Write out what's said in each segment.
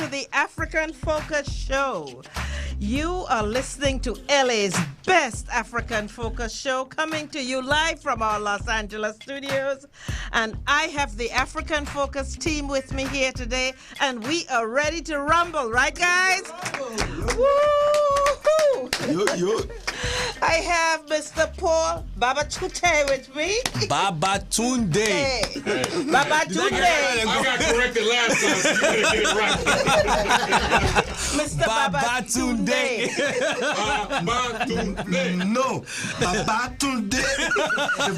the African Focus Show. You are listening to LA's best African Focus Show, coming to you live from our Los Angeles studios. And I have the African Focus team with me here today, and we are ready to rumble, right, guys? Woo-hoo! I have Mr. Paul Babatunde with me. Babatunde. Babatunde. I got corrected last time, so you better get it right. Mr. Babatunde. Babatunde. No, Babatunde.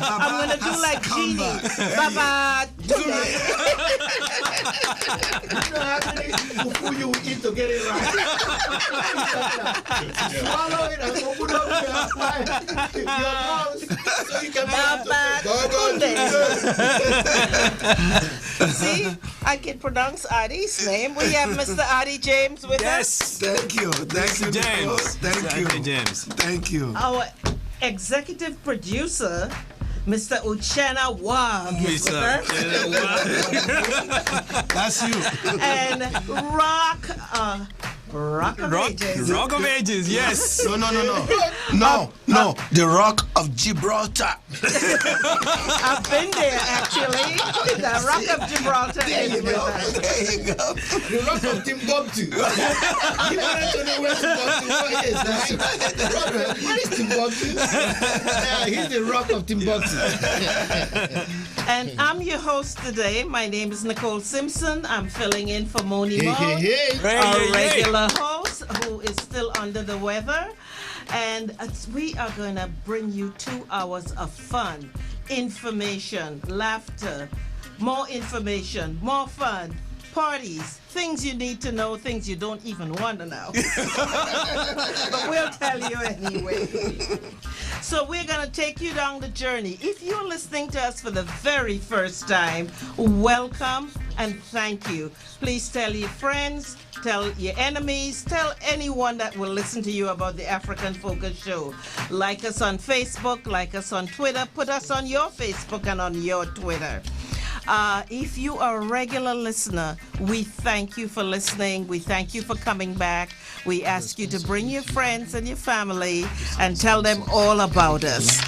I'm going to do like Genie. Babatunde. You know how many fufu you will eat to get it right? Swallow it and open up your mouth so you can See, I can pronounce Adi's name. We have Mr. Adi James with us. Yes. Thank you. Thank you, James. Nicole. Thank you. James. Thank you. Our executive producer, Mr. Uchenna Wag, is with us. That's you. And Rock of Ages. Rock of Ages, yes. No. The Rock of Gibraltar. I've been there, actually. The Rock of Gibraltar is with us. There you go. The Rock of Timbuktu. You wanted to know where Timbuktu is, right? Where is Timbuktu? Yeah, he's the Rock of Timbuktu. And I'm your host today. My name is Nicole Simpson. I'm filling in for Moni Mo, our regular host, who is still under the weather. And we are going to bring you 2 hours of fun, information, laughter, more information, more fun, parties, things you need to know, things you don't even want to know. But we'll tell you anyway. So we're going to take you down the journey. If you're listening to us for the very first time, welcome and thank you. Please tell your friends, tell your enemies, tell anyone that will listen to you about the African Focus Show. Like us on Facebook, like us on Twitter, put us on your Facebook and on your Twitter. If you are a regular listener, we thank you for listening. We thank you for coming back. We ask you to bring your friends and your family and tell them all about us.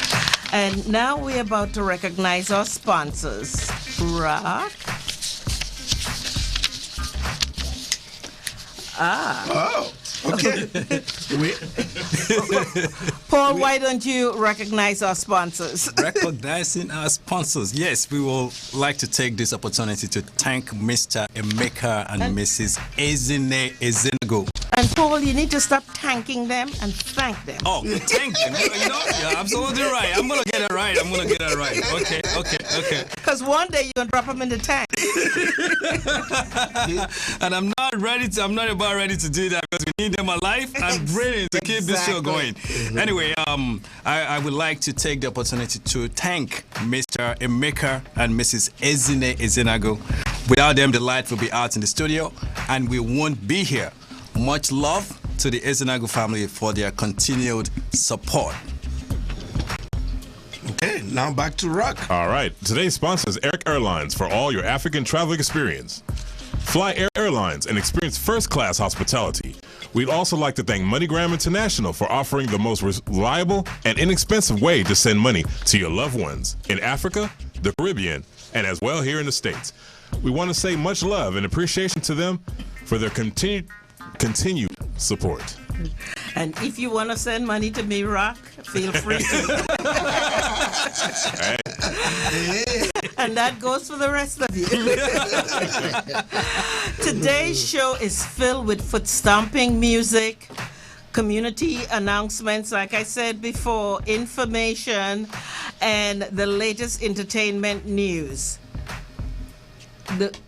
And now we're about to recognize our sponsors. Rock. Oh, okay. Paul, why don't you recognize our sponsors? Recognizing our sponsors. Yes, we will like to take this opportunity to thank Mr. Emeka and Mrs. Ezine Ezenago. And Paul, you need to stop thanking them and thank them. Oh, thank them. You're absolutely right. I'm going to get it right. Okay. Because one day you're going to drop them in the tank. And I'm not about ready to do that because we need them alive and breathing to keep this show going. Anyway, I would like to take the opportunity to thank Mr. Emeka and Mrs. Ezine Ezenago. Without them, the light will be out in the studio and we won't be here. Much love to the Ezenago family for their continued support. Okay, now back to Rock. All right. Today's sponsor is Eric Airlines for all your African travel experience. Fly Air Airlines and experience first-class hospitality. We'd also like to thank MoneyGram International for offering the most reliable and inexpensive way to send money to your loved ones in Africa, the Caribbean, and as well here in the States. We want to say much love and appreciation to them for their continued support. And if you want to send money to me, Rock, feel free to. And that goes for the rest of you. Today's show is filled with foot stomping music, community announcements, like I said before, information, and the latest entertainment news.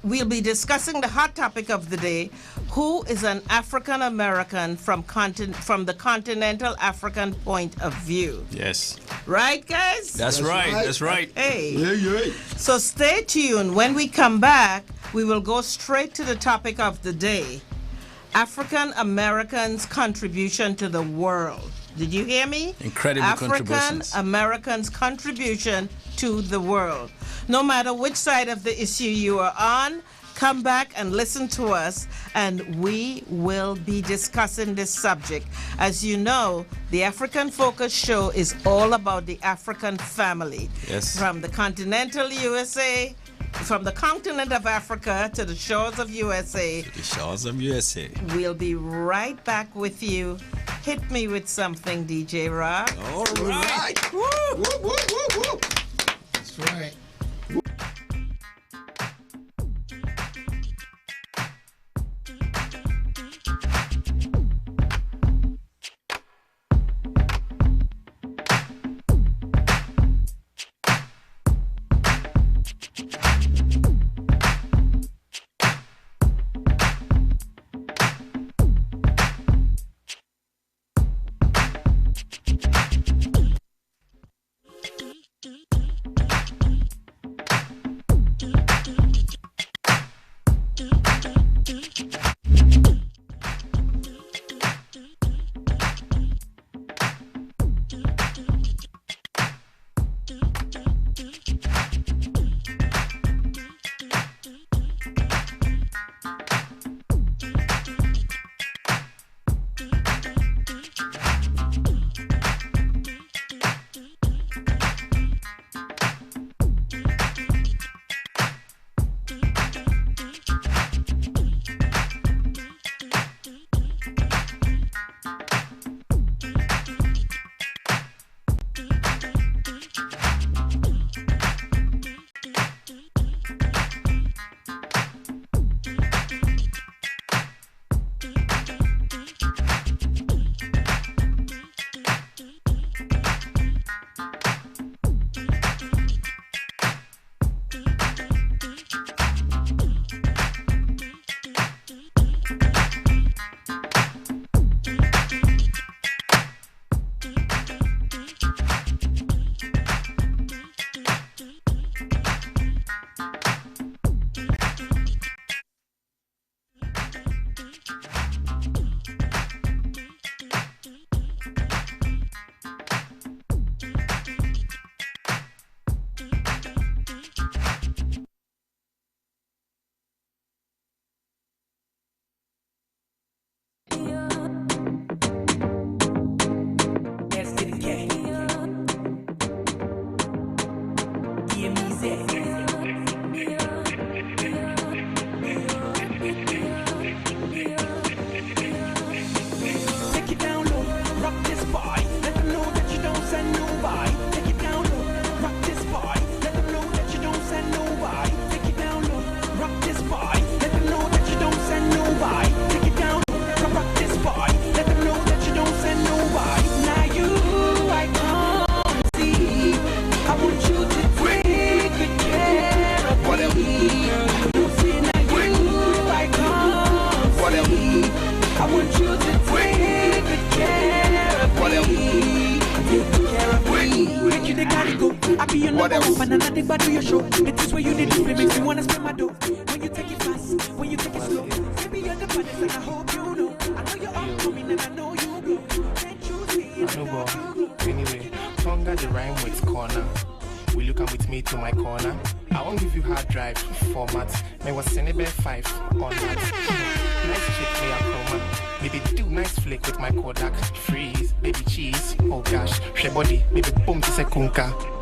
We'll be discussing the hot topic of the day: who is an African American from the Continental African point of view? Yes. Right, guys? That's right. Hey. Yeah. So stay tuned. When we come back, we will go straight to the topic of the day: African Americans' contribution to the world. Did you hear me? Incredible contributions. African Americans' contribution to the world. No matter which side of the issue you are on, come back and listen to us, and we will be discussing this subject. As you know, the African Focus Show is all about the African family. Yes. From the continental USA, from the continent of Africa to the shores of USA. The shores of USA. We'll be right back with you. Hit me with something, DJ Rock. All right. Woo, woo, woo, woo, woo. That's right.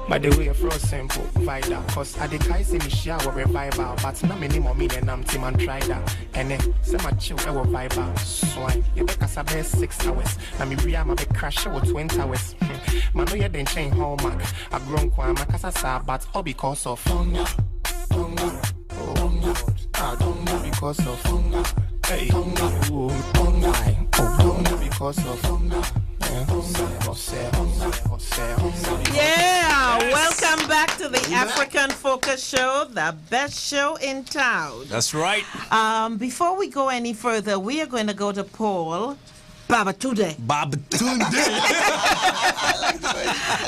By the way, for simple, Vida, cause I decide say me shower revival, but now me name me and I'm team and try that. And then say my chill our viber, swine. You make us about 6 hours. Now me real my be crash over 20 hours. Man, no, you didn't change hallmark. I grown quite my casa, but all because of hunger. I don't know because of hunger. Hey, hunger, because of hunger. Yeah, welcome back to the African Focus Show, the best show in town. That's right. Before we go any further, we are going to go to Paul Babatunde.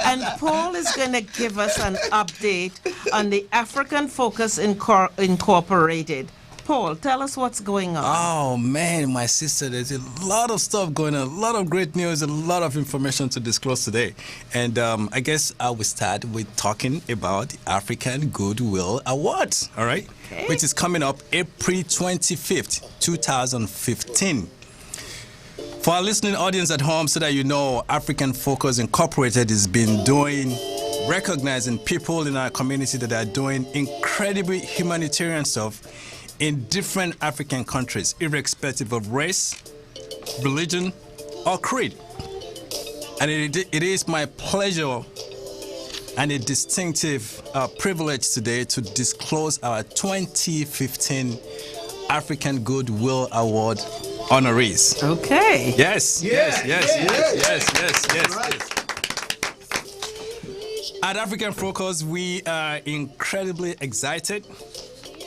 And Paul is going to give us an update on the African Focus Incorporated. Paul, tell us what's going on. Oh man, my sister, there's a lot of stuff going on, a lot of great news, a lot of information to disclose today. And I guess I will start with talking about the African Goodwill Awards, all right? Okay. Which is coming up April 25th, 2015. For our listening audience at home, so that you know, African Focus Incorporated has been recognizing people in our community that are doing incredibly humanitarian stuff in different African countries, irrespective of race, religion, or creed. And it is my pleasure and a distinctive privilege today to disclose our 2015 African Goodwill Award honorees. Okay. Yes. Right. At African Focus, we are incredibly excited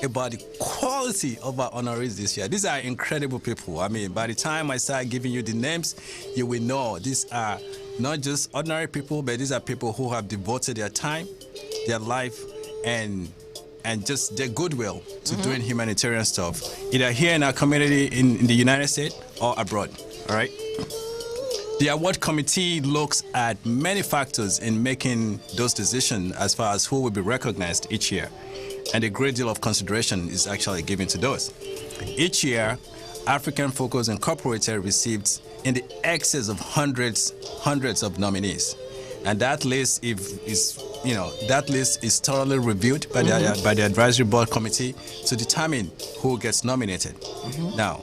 about the quality of our honorees this year. These are incredible people. I mean, by the time I start giving you the names, you will know these are not just ordinary people, but these are people who have devoted their time, their life, and just their goodwill to doing humanitarian stuff, either here in our community in the United States or abroad. All right. The award committee looks at many factors in making those decisions as far as who will be recognized each year, and a great deal of consideration is actually given to those. Each year, African Focus Incorporated receives in the excess of hundreds of nominees, and that list is thoroughly reviewed by the advisory board committee to determine who gets nominated. Now,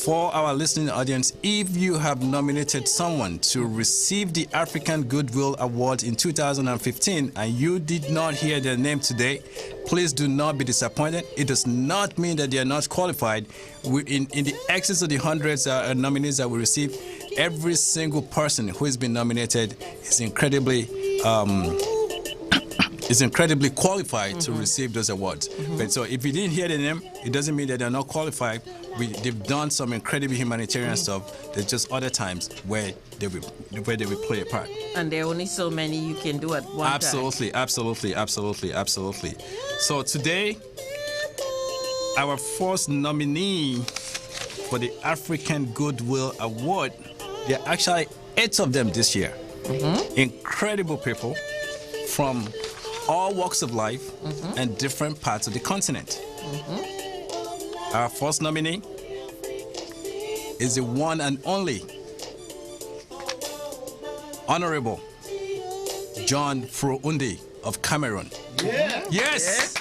for our listening audience, if you have nominated someone to receive the African Goodwill Award in 2015 and you did not hear their name today, please do not be disappointed. It does not mean that they are not qualified. In the excess of the hundreds of nominees that we receive, every single person who has been nominated is incredibly qualified to receive those awards. But so if you didn't hear the name, it doesn't mean that they're not qualified. They've done some incredibly humanitarian stuff. There's just other times where they will play a part. And there are only so many you can do at one time. Absolutely. So today, our first nominee for the African Goodwill Award, there are actually 8 of them this year. Incredible people from all walks of life and different parts of the continent. Our first nominee is the one and only Honorable John Fruundi of Cameroon. Yes.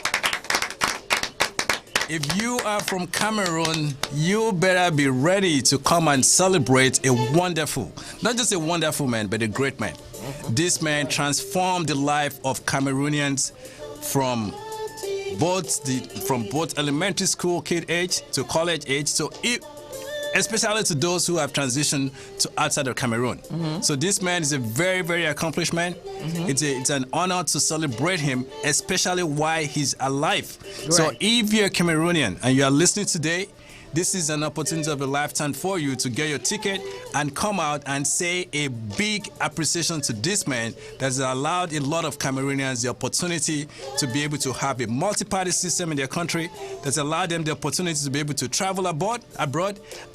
If you are from Cameroon, you better be ready to come and celebrate a wonderful, not just a wonderful man, but a great man. This man transformed the life of Cameroonians from both elementary school kid age to college age, especially to those who have transitioned to outside of Cameroon. So this man is a very, very accomplished man. It's an honor to celebrate him, especially while he's alive. Right. So if you're a Cameroonian and you are listening today, this is an opportunity of a lifetime for you to get your ticket and come out and say a big appreciation to this man that has allowed a lot of Cameroonians the opportunity to be able to have a multi-party system in their country, that's allowed them the opportunity to be able to travel abroad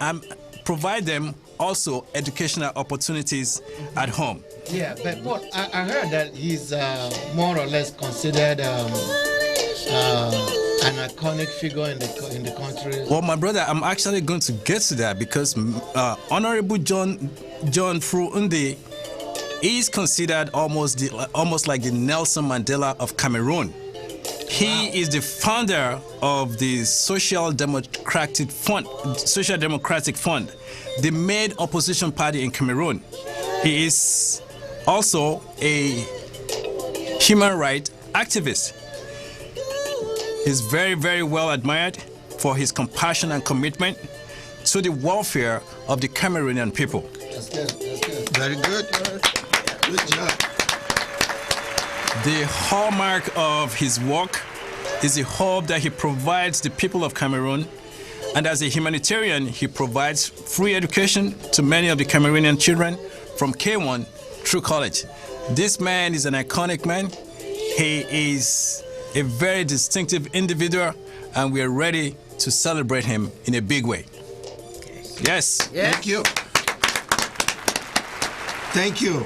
and provide them also educational opportunities at home. Yeah, but I heard that he's more or less considered an iconic figure in the country. Well, my brother, I'm actually going to get to that because Honorable John Fruundi is considered almost like the Nelson Mandela of Cameroon. He is the founder of the Social Democratic Fund, the main opposition party in Cameroon. He is also a human rights activist. He's very, very well admired for his compassion and commitment to the welfare of the Cameroonian people. That's good. Very good. Good job. The hallmark of his work is the hope that he provides the people of Cameroon, and as a humanitarian, he provides free education to many of the Cameroonian children from K1 through college. This man is an iconic man. He is a very distinctive individual, and we are ready to celebrate him in a big way. Yes. Thank you. Thank you.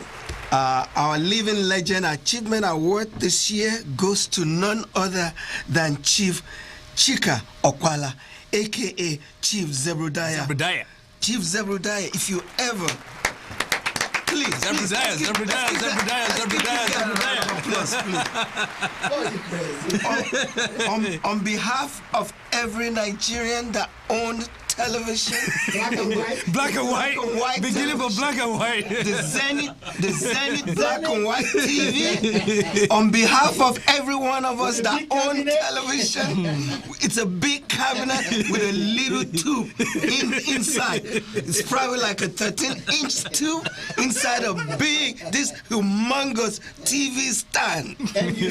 Our Living Legend Achievement Award this year goes to none other than Chief Chika Okwala, a.k.a. Chief Zebrudiah. Chief Zebrudiah, if you ever... Please, Zebrudiah. On behalf of every Nigerian that owns television, black and white, beginning for black and white, the Zenith black and white TV. On behalf of every one of us that own television, it's a big cabinet with a little tube inside. It's probably like a 13-inch tube inside a this humongous TV stand.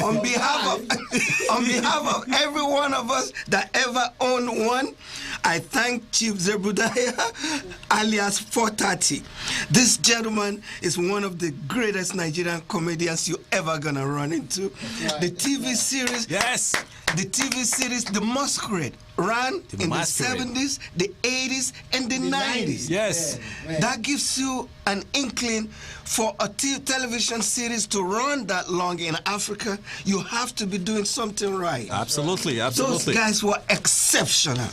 On behalf of every one of us that ever owned one, I thank Chief Zebrudiah, alias 430. This gentleman is one of the greatest Nigerian comedians you ever gonna run into. Right. The TV series, The Masquerade, ran in the 70s, the 80s, and the 90s. Yes. Yeah. That gives you an inkling for a television series to run that long in Africa. You have to be doing something right. Absolutely. Those guys were exceptional.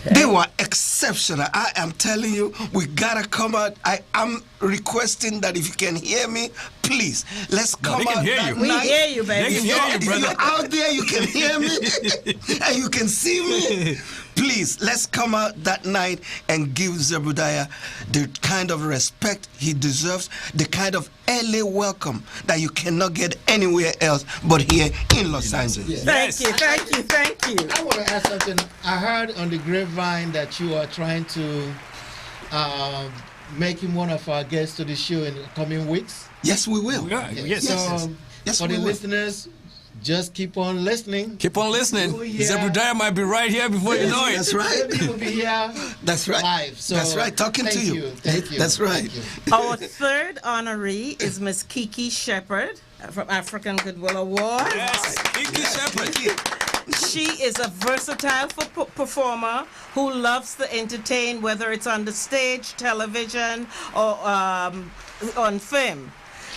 They were exceptional. I am telling you, we gotta come out. I am requesting that if you can hear me, please, let's come out that night. We hear you, baby. They can hear you, brother. If you're out there, you can hear me, and you can see me. Please, let's come out that night and give Zebrudiah the kind of respect he deserves, the kind of early welcome that you cannot get anywhere else but here in Los Angeles. Thank you. I want to ask something. I heard on the grapevine that you are trying to make him one of our guests to the show in the coming weeks. Yes, we will. Yes. For the listeners, just keep on listening. Keep on listening. Zebrudiah might be right here before you know it. That's right. He will be here. That's right. Live. So that's right. Talking to you. Thank you. That's right. Our third honoree is Miss Kiki Shepherd from African Goodwill Award. Yes, Kiki Shepherd. She is a versatile performer who loves to entertain, whether it's on the stage, television, or on film.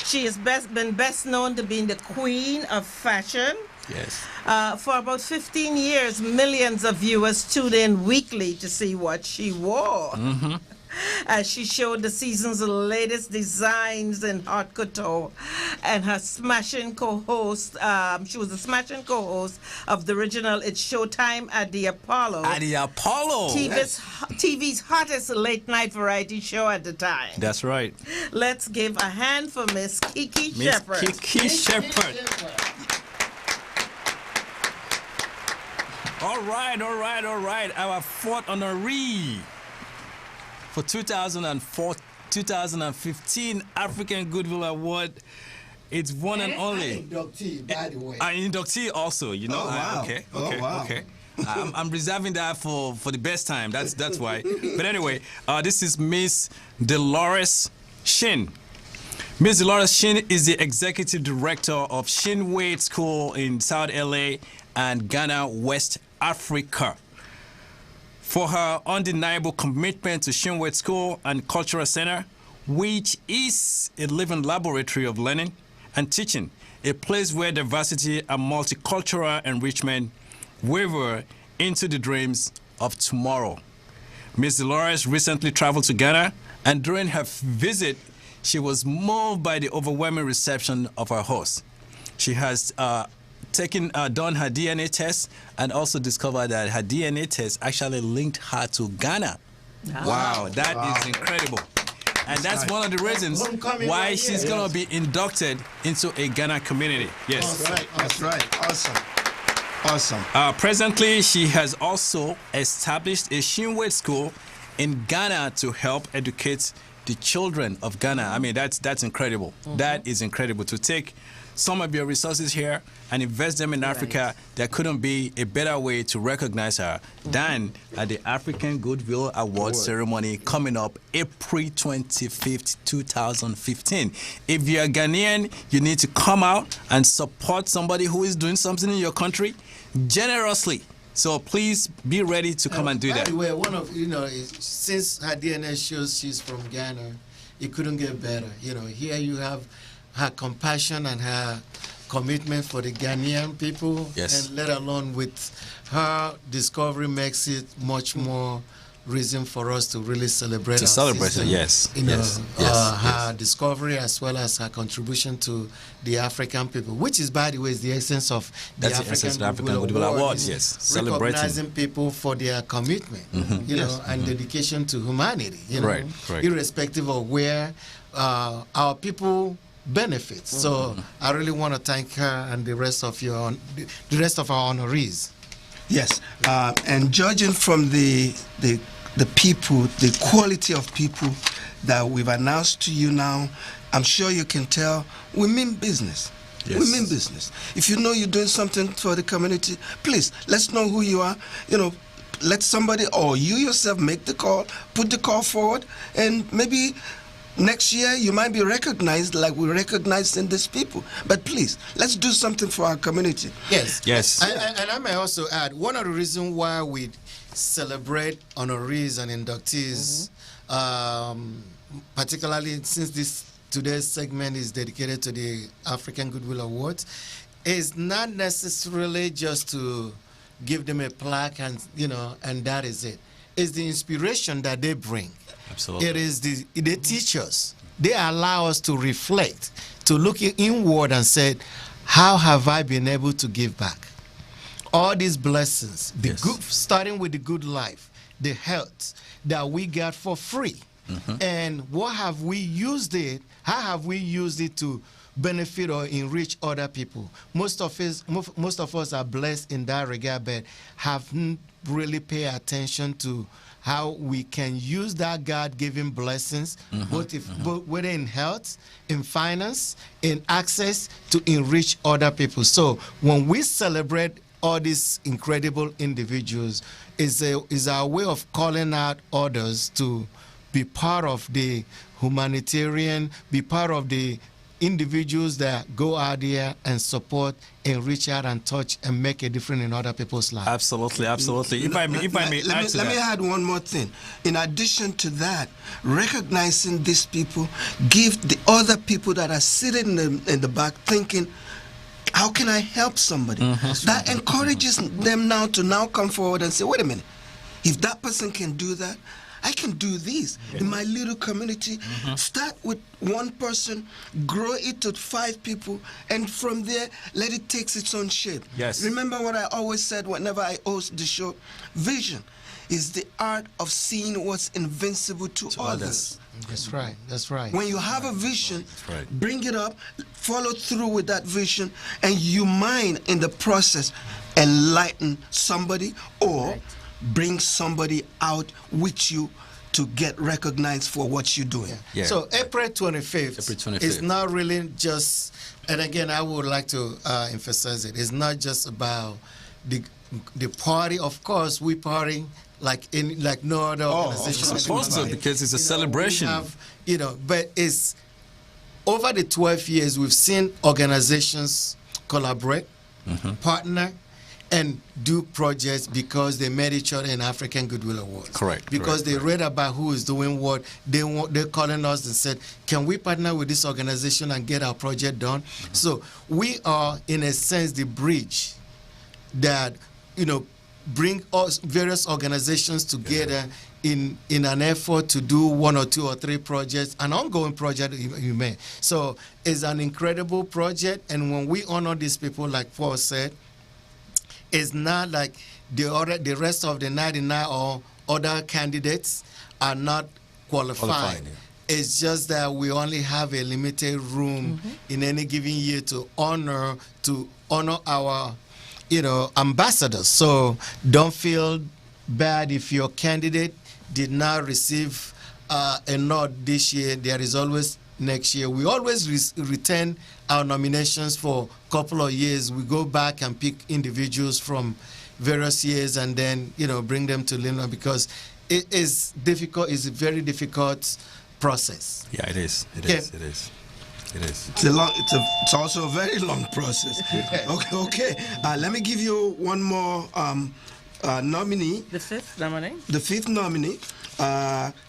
She has been best known to being the queen of fashion. Yes. For about 15 years, millions of viewers tuned in weekly to see what she wore. Mm-hmm. As she showed the season's latest designs in haute couture, and her smashing co-host, she was the smashing co-host of the original It's Showtime at the Apollo. TV's hottest late-night variety show at the time. That's right. Let's give a hand for Miss Kiki Shepherd. Kiki Shepherd. All right. Our fourth honoree for 2015 African Goodwill Award. It's one and only. Inductee, by the way. Inductee also, you know. Oh, wow. Okay. I'm reserving that for the best time. That's why. But anyway, this is Miss Dolores Shin. Miss Dolores Shin is the executive director of Shin Wade School in South LA and Ghana, West Africa. For her undeniable commitment to Shin Wade School and Cultural Center, which is a living laboratory of learning and teaching, a place where diversity and multicultural enrichment waver into the dreams of tomorrow. Ms. Dolores recently traveled to Ghana, and during her visit, she was moved by the overwhelming reception of her host. She has done her DNA test and also discovered that her DNA test actually linked her to Ghana. Wow, that is incredible. And that's one of the reasons why she's going to be inducted into a Ghana community. Yes. That's right. Awesome. Presently, she has also established a Shin Wade School in Ghana to help educate the children of Ghana. I mean, that's incredible. Mm-hmm. That is incredible. To take some of your resources here and invest them in Africa, there couldn't be a better way to recognize her than at the African Goodwill Award ceremony coming up April 25th, 2015. If you're a Ghanaian, you need to come out and support somebody who is doing something in your country generously. So please be ready to come and do that. By the way, one of since her DNA shows she's from Ghana, it couldn't get better. Here you have her compassion and her commitment for the Ghanaian people, yes, and let alone with her discovery makes it much more reason for us to really celebrate her, yes, her discovery as well as her contribution to the African people, which is, by the way, is the essence of the African Goodwill Awards. Yes, recognizing people for their commitment, and dedication to humanity, right. irrespective of where our people benefit. So I really want to thank her and the rest of our honorees. Yes, and judging from the people, the quality of people that we've announced to you now, I'm sure you can tell we mean business. Yes. We mean business. If you know you're doing something for the community, please, let's know who you are. Let somebody or you yourself make the call, put the call forward, and maybe next year you might be recognized like we recognized in these people. But please, let's do something for our community. Yes. And I may also add, one of the reasons why we celebrate honorees and inductees, particularly since today's segment is dedicated to the African Goodwill Awards, is not necessarily just to give them a plaque and that is it. It's the inspiration that they bring. Absolutely. It is they teach us. They allow us to reflect, to look inward and say, how have I been able to give back? All these blessings, starting with the good life, the health that we got for free. And what have we used it? How have we used it to benefit or enrich other people? Most of us are blessed in that regard, but haven't really paid attention to how we can use that God-given blessings, whether in health, in finance, in access, to enrich other people. So when we celebrate all these incredible individuals, is our way of calling out others to be part of the humanitarian, be part of the individuals that go out there and support and reach out and touch and make a difference in other people's lives. Absolutely. If I may let me add one more thing. In addition to that, recognizing these people give the other people that are sitting in the back thinking, how can I help somebody? That encourages them now to come forward and say, wait a minute, if that person can do that, I can do this in my little community. Start with one person, grow it to 5 people, and from there, let it take its own shape. Yes. Remember what I always said whenever I host the show? Vision is the art of seeing what's invincible to others. That's right. When you have a vision, bring it up, follow through with that vision, and you might, in the process, enlighten somebody or bring somebody out with you to get recognized for what you're doing. So April 25th is not really just, and again, I would like to emphasize it's not just about the party. Of course, we party like no other organization. It's supposed to, because it's a celebration. But it's over the 12 years we've seen organizations collaborate, partner, and do projects because they met each other in African Goodwill Awards. Correct. Because they read about who is doing what. They're calling us and said, can we partner with this organization and get our project done? So we are, in a sense, the bridge that, bring us various organizations together in an effort to do 1 or 2 or 3 projects, an ongoing project you may. So it's an incredible project, and when we honor these people, like Paul said, it's not like the rest of the 99 or other candidates are not qualified. It's just that we only have a limited room in any given year to honor our ambassadors. So don't feel bad if your candidate did not receive a nod this year. There is always next year. We always return our nominations for a couple of years. We go back and pick individuals from various years and then bring them to Lima, because it is difficult. It's a very difficult process. Yeah, it is. It is. It's also a very long process. Okay. Let me give you one more nominee. The fifth nominee? The fifth nominee,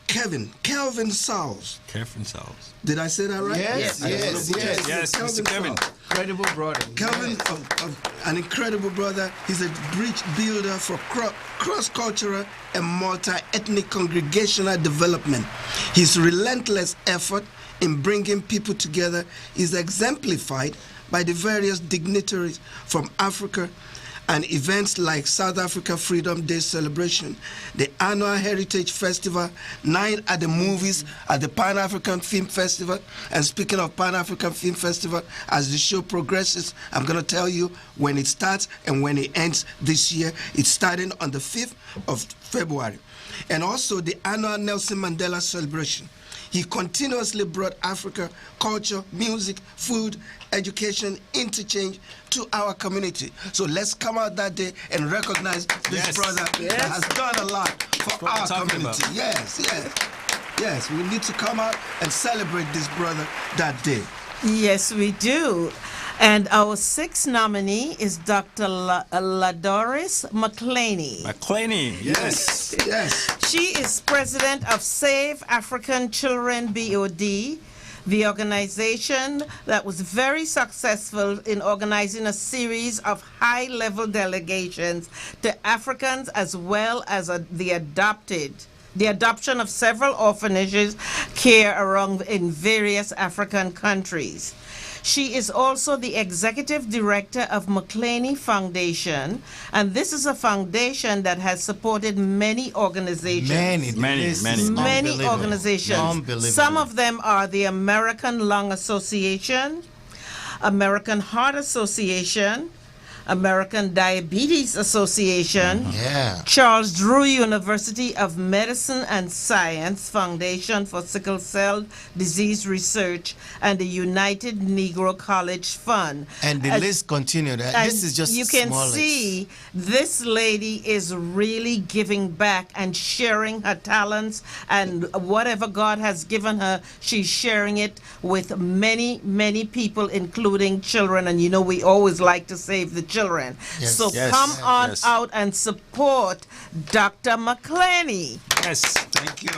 Kelvin Sauls. Kelvin Sauls. Did I say that right? Yes, Yes, Mr. Kevin. Incredible brother. Kelvin, an incredible brother. He's a bridge builder for cross-cultural and multi-ethnic congregational development. His relentless effort in bringing people together is exemplified by the various dignitaries from Africa and events like South Africa Freedom Day celebration, the annual Heritage Festival, Night at the Movies at the Pan-African Film Festival. And speaking of Pan-African Film Festival, as the show progresses, I'm going to tell you when it starts and when it ends this year. It's starting on the 5th of February. And also the annual Nelson Mandela celebration. He continuously brought Africa, culture, music, food, education, interchange to our community. So let's come out that day and recognize this brother that has done a lot for our community. Yes, we need to come out and celebrate this brother that day. Yes, we do. And our sixth nominee is Dr. Ladoris McClaney. McClaney, yes. She is president of Save African Children BOD, the organization that was very successful in organizing a series of high-level delegations to Africans as well as the adoption of several orphanages care around in various African countries. She is also the executive director of McClaney Foundation, and this is a foundation that has supported many organizations. Many organizations. Some of them are the American Lung Association, American Heart Association, American Diabetes Association, Charles Drew University of Medicine and Science Foundation for Sickle Cell Disease Research, and the United Negro College Fund. And the list continued. This is just you can see this lady is really giving back and sharing her talents, and whatever God has given her, she's sharing it with many, many people, including children. And you know, we always like to save the children. So come on out and support Dr. McClaney. Yes, thank you.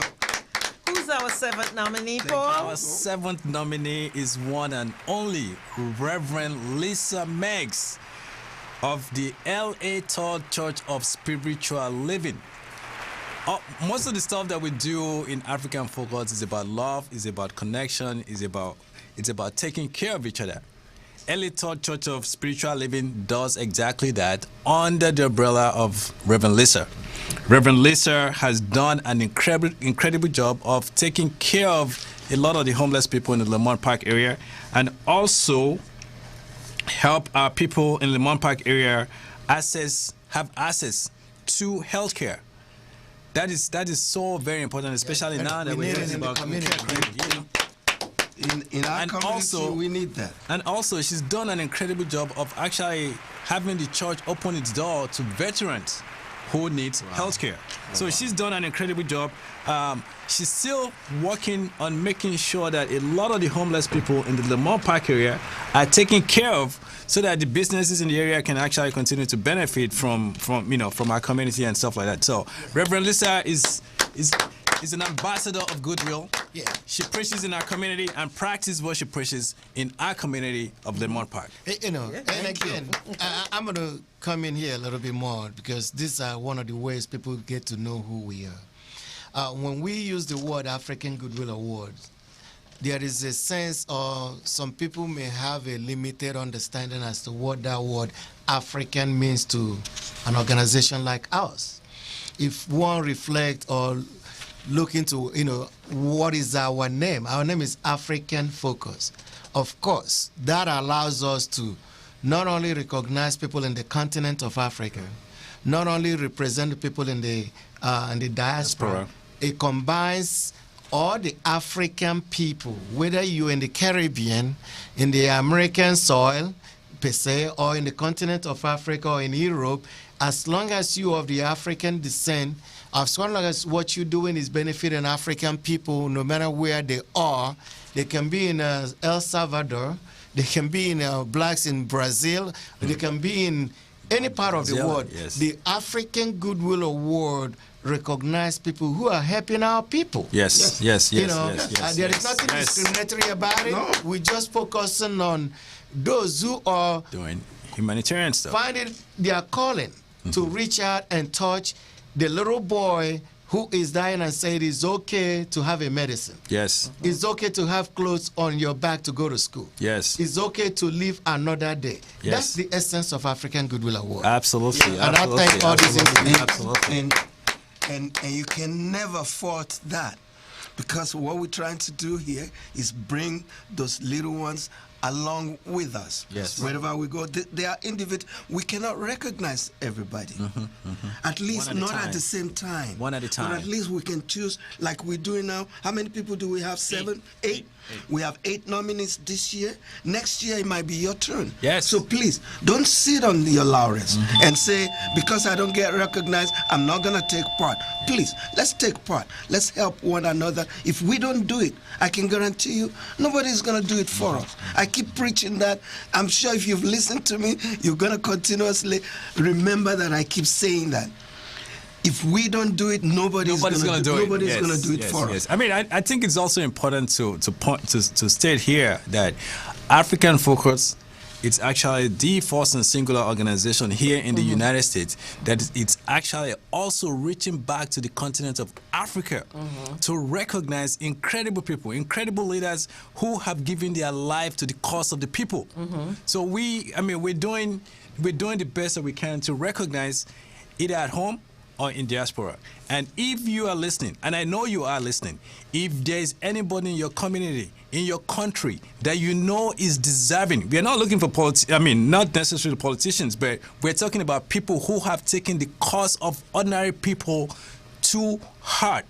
Who's our seventh nominee, Paul? Our seventh nominee is one and only Reverend Lisa Meggs of the L.A. Todd Church of Spiritual Living. Most of the stuff that we do in African Focus is about love, is about connection, it's about taking care of each other. L.A. Todd Church of Spiritual Living does exactly that under the umbrella of Reverend Lisa. Reverend Lisa has done an incredible job of taking care of a lot of the homeless people in the Lamont Park area, and also help our people in the Lamont Park area have access to healthcare. That is so very important, especially now that we're talking about community. In our community, we need that. And also, she's done an incredible job of actually having the church open its door to veterans who need healthcare. So she's done an incredible job. She's still working on making sure that a lot of the homeless people in the Lamont Park area are taken care of, so that the businesses in the area can actually continue to benefit from our community and stuff like that. So Reverend Lisa is an ambassador of goodwill. She preaches in our community and practices what she preaches in our community of Lamont Park. And again, I'm going to come in here a little bit more, because these are one of the ways people get to know who we are. When we use the word African Goodwill Awards, there is a sense of some people may have a limited understanding as to what that word African means to an organization like ours. If one reflects or look into, what is our name? Our name is African Focus. Of course, that allows us to not only recognize people in the continent of Africa, not only represent the people in the diaspora. It combines all the African people, whether you're in the Caribbean, in the American soil, per se, or in the continent of Africa or in Europe, as long as you are of the African descent, as long as what you're doing is benefiting African people, no matter where they are. They can be in El Salvador, they can be in blacks in Brazil, they can be in any part of the world, yes. the African Goodwill Award recognize people who are helping our people. Yes. There is Yes. nothing discriminatory about it. No. We just focusing on those who are Doing humanitarian stuff. find it their calling to reach out and touch the little boy who is dying and say it is okay to have a medicine. Yes. It's okay to have clothes on your back to go to school. Yes. It's okay to live another day. Yes. That's the essence of African Goodwill Award. Absolutely. And I thank all these individuals. Absolutely. And you can never fault that, because what we're trying to do here is bring those little ones along with us. Yes. Wherever we go, they are individual. We cannot recognize everybody. At least One at a not time. at the same time. One at a time. But at least we can choose like we're doing now. How many people do we have? 7? 8? We have 8 nominees this year. Next year it might be your turn. Yes. So please don't sit on your laurels and say, because I don't get recognized, I'm not gonna take part. Please, let's take part. Let's help one another. If we don't do it, I can guarantee you nobody's gonna do it for us. I keep preaching that. I'm sure if you've listened to me, you're gonna continuously remember that I keep saying that. If we don't do it, nobody's gonna do it. Nobody's gonna do it for us. I mean, I think it's also important to state here that African Focus, it's actually the first and singular organization here in the United States that it's actually also reaching back to the continent of Africa to recognize incredible people, incredible leaders who have given their life to the cause of the people. So we're doing the best that we can to recognize either at home or in diaspora. And if you are listening, and I know you are listening, if there's anybody in your community, in your country that you know is deserving, we are not looking for not necessarily politicians, but we're talking about people who have taken the cause of ordinary people to heart.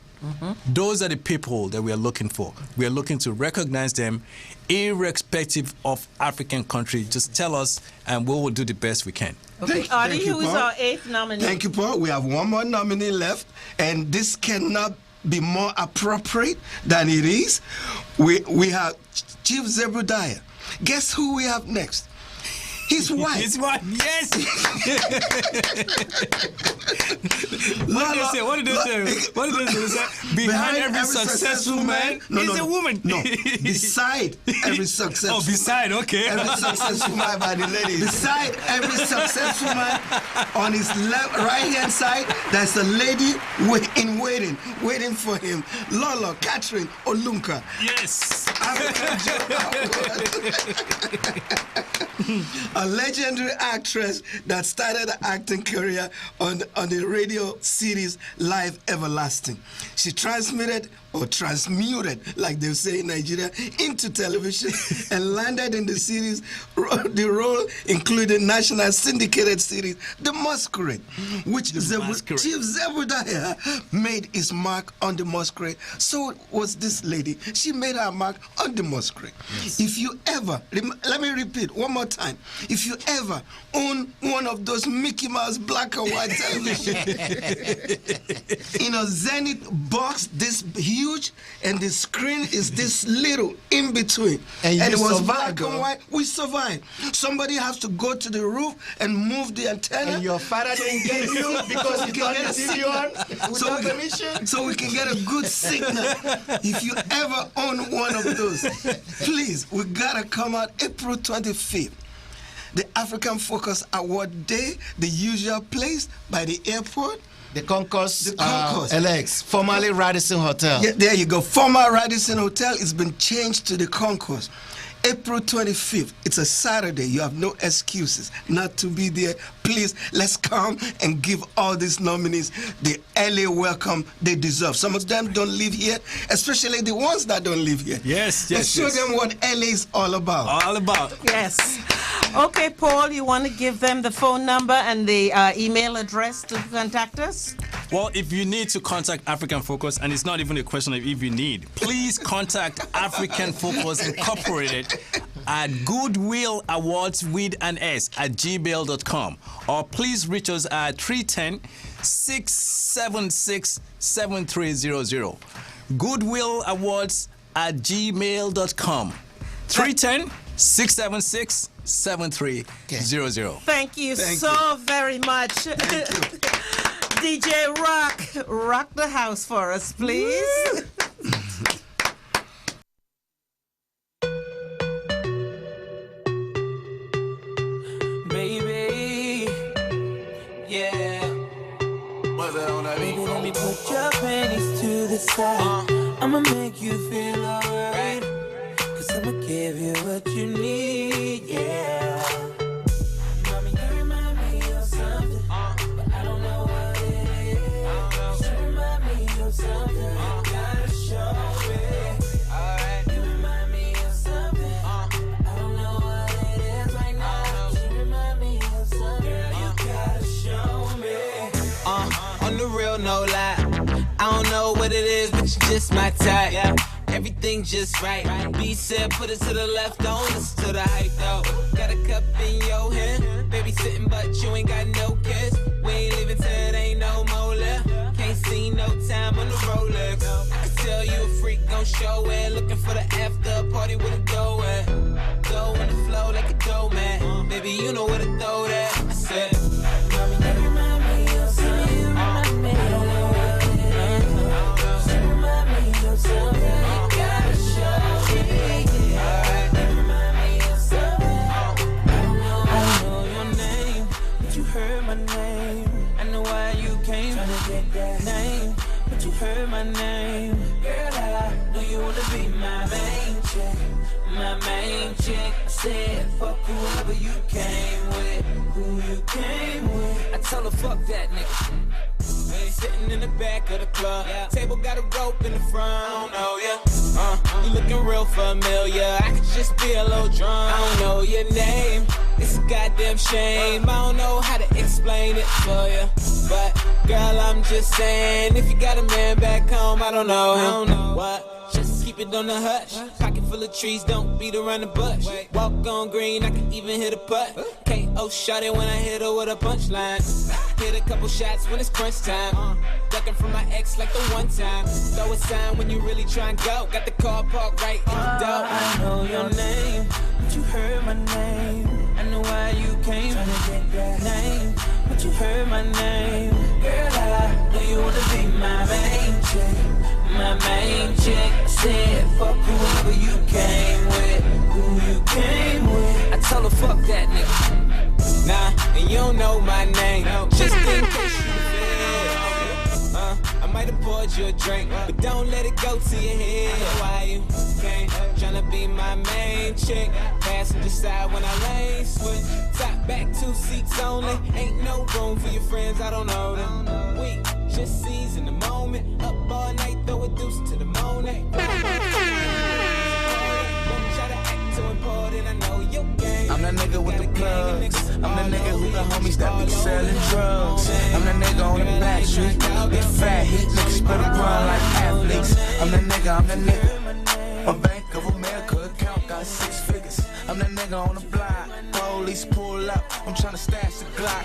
Those are the people that we are looking for. We are looking to recognize them irrespective of African country. Just tell us and we will do the best we can. Okay, Artie, who is our 8th nominee? Thank you, Paul. We have one more nominee left, and this cannot be more appropriate than it is. We have Chief Zebudiah. Guess who we have next? His wife. His wife, yes. What did they say? Behind every successful man is a woman. No, beside every successful man. Oh, beside, okay. Every successful man by the ladies. Beside every successful man, on his right-hand side, there's a lady waiting for him. Lola Catherine Olunka. Yes. A legendary actress that started her acting career on the radio series Live Everlasting. She transmuted, like they say in Nigeria, into television and landed in the series. The role included national syndicated series The Masquerade, which Chief Zebudiah made his mark on The Masquerade. So was this lady. She made her mark on The Masquerade. Yes. If you ever, let me repeat one more time, if you ever own one of those Mickey Mouse black and white television in a Zenith box this huge and the screen is this little in between, and it was black and white, we survived. Somebody has to go to the roof and move the antenna, and your father didn't get you because you can get a TV on without permission, so we can get a good signal. If you ever own one of those, please, we gotta come out April 25th. The African Focus Award Day, the usual place by the airport. The Concourse LX, formerly Radisson Hotel. Yeah, there you go. Former Radisson Hotel has been changed to the Concourse. April 25th, it's a Saturday. You have no excuses not to be there. Please, let's come and give all these nominees the LA welcome they deserve. Some of them don't live here, especially the ones that don't live here. Yes. Let's show them what LA is all about. All about. Yes. Okay, Paul, you want to give them the phone number and the email address to contact us? Well, if you need to contact African Focus, and it's not even a question of if you need, please contact African Focus Incorporated at goodwillawards@gmail.com, or please reach us at 310-676-7300. goodwillawards@gmail.com. 310 676-7300. Thank you so very much. DJ rock the house for us, please. Baby, yeah. Baby, let me put your panties to the side. I'ma make you feel alright. Cause I'ma give you what you need, yeah. Mommy, you remind me of something, but I don't know what it is. You remind me of something, you gotta show me. Alright. You remind me of something, I don't know what it is right now. You remind me of something, you gotta show me. On the real, no lie, I don't know what it is, but you're just my type. Yeah. Everything just right. B said, put it to the left, don't listen to the hype though. Got a cup in your hand, baby sitting, but you ain't got no kiss. We ain't leaving till it ain't no more left. Can't see no time on the Rolex. I can tell you a freak gon' show it. Looking for the after party with a dough at. Go in the flow like a dough man. Baby, you know where to throw that. I said, mommy, you remind me of something. You remind me. I don't know what it is. You remind me of something. Heard my name, girl, I know you wanna be my main chick, my main chick. I said, fuck whoever you came with, who you came with. I tell her, fuck that nigga. Sitting in the back of the club, table got a rope in the front. I don't know ya, you looking real familiar. I could just be a little drunk. I don't know your name, it's a goddamn shame. I don't know how to explain it for you, but girl, I'm just saying, if you got a man back home, I don't know what. Just keep it on the hush. Pocket full of trees, don't beat around the bush. Walk on green, I can even hit a putt. KO shot it when I hit her with a punchline. Hit a couple shots when it's crunch time. Ducking from my ex like the one time. Throw a sign when you really try and go. Got the car parked right in the door. I know your name, but you heard my name. I know why you came trying to get that name, but you heard my name. Girl, I know you wanna be my main chick, my main chick. I said, fuck whoever you came with, who you came with. I tell her, fuck that nigga. Nah, and you don't know my name, just in case you feel. I might have poured you a drink, but don't let it go to your head. Why you came tryna be my main chick? Passenger side when I lane switch. Top back 2 seats only. Ain't no room for your friends, I don't know them. We just seize in the moment. Up all night, throw a deuce to the morning. Don't try to act too important, I know your game. I'm that nigga with the plugs. I'm that nigga who the homies that be selling drugs. I'm that nigga on the back street. Get fat, hit niggas spit and run like athletes. I'm that nigga. My Bank of America account got 6 figures. I'm that nigga on the block. Police pull up. I'm tryna stash the Glock.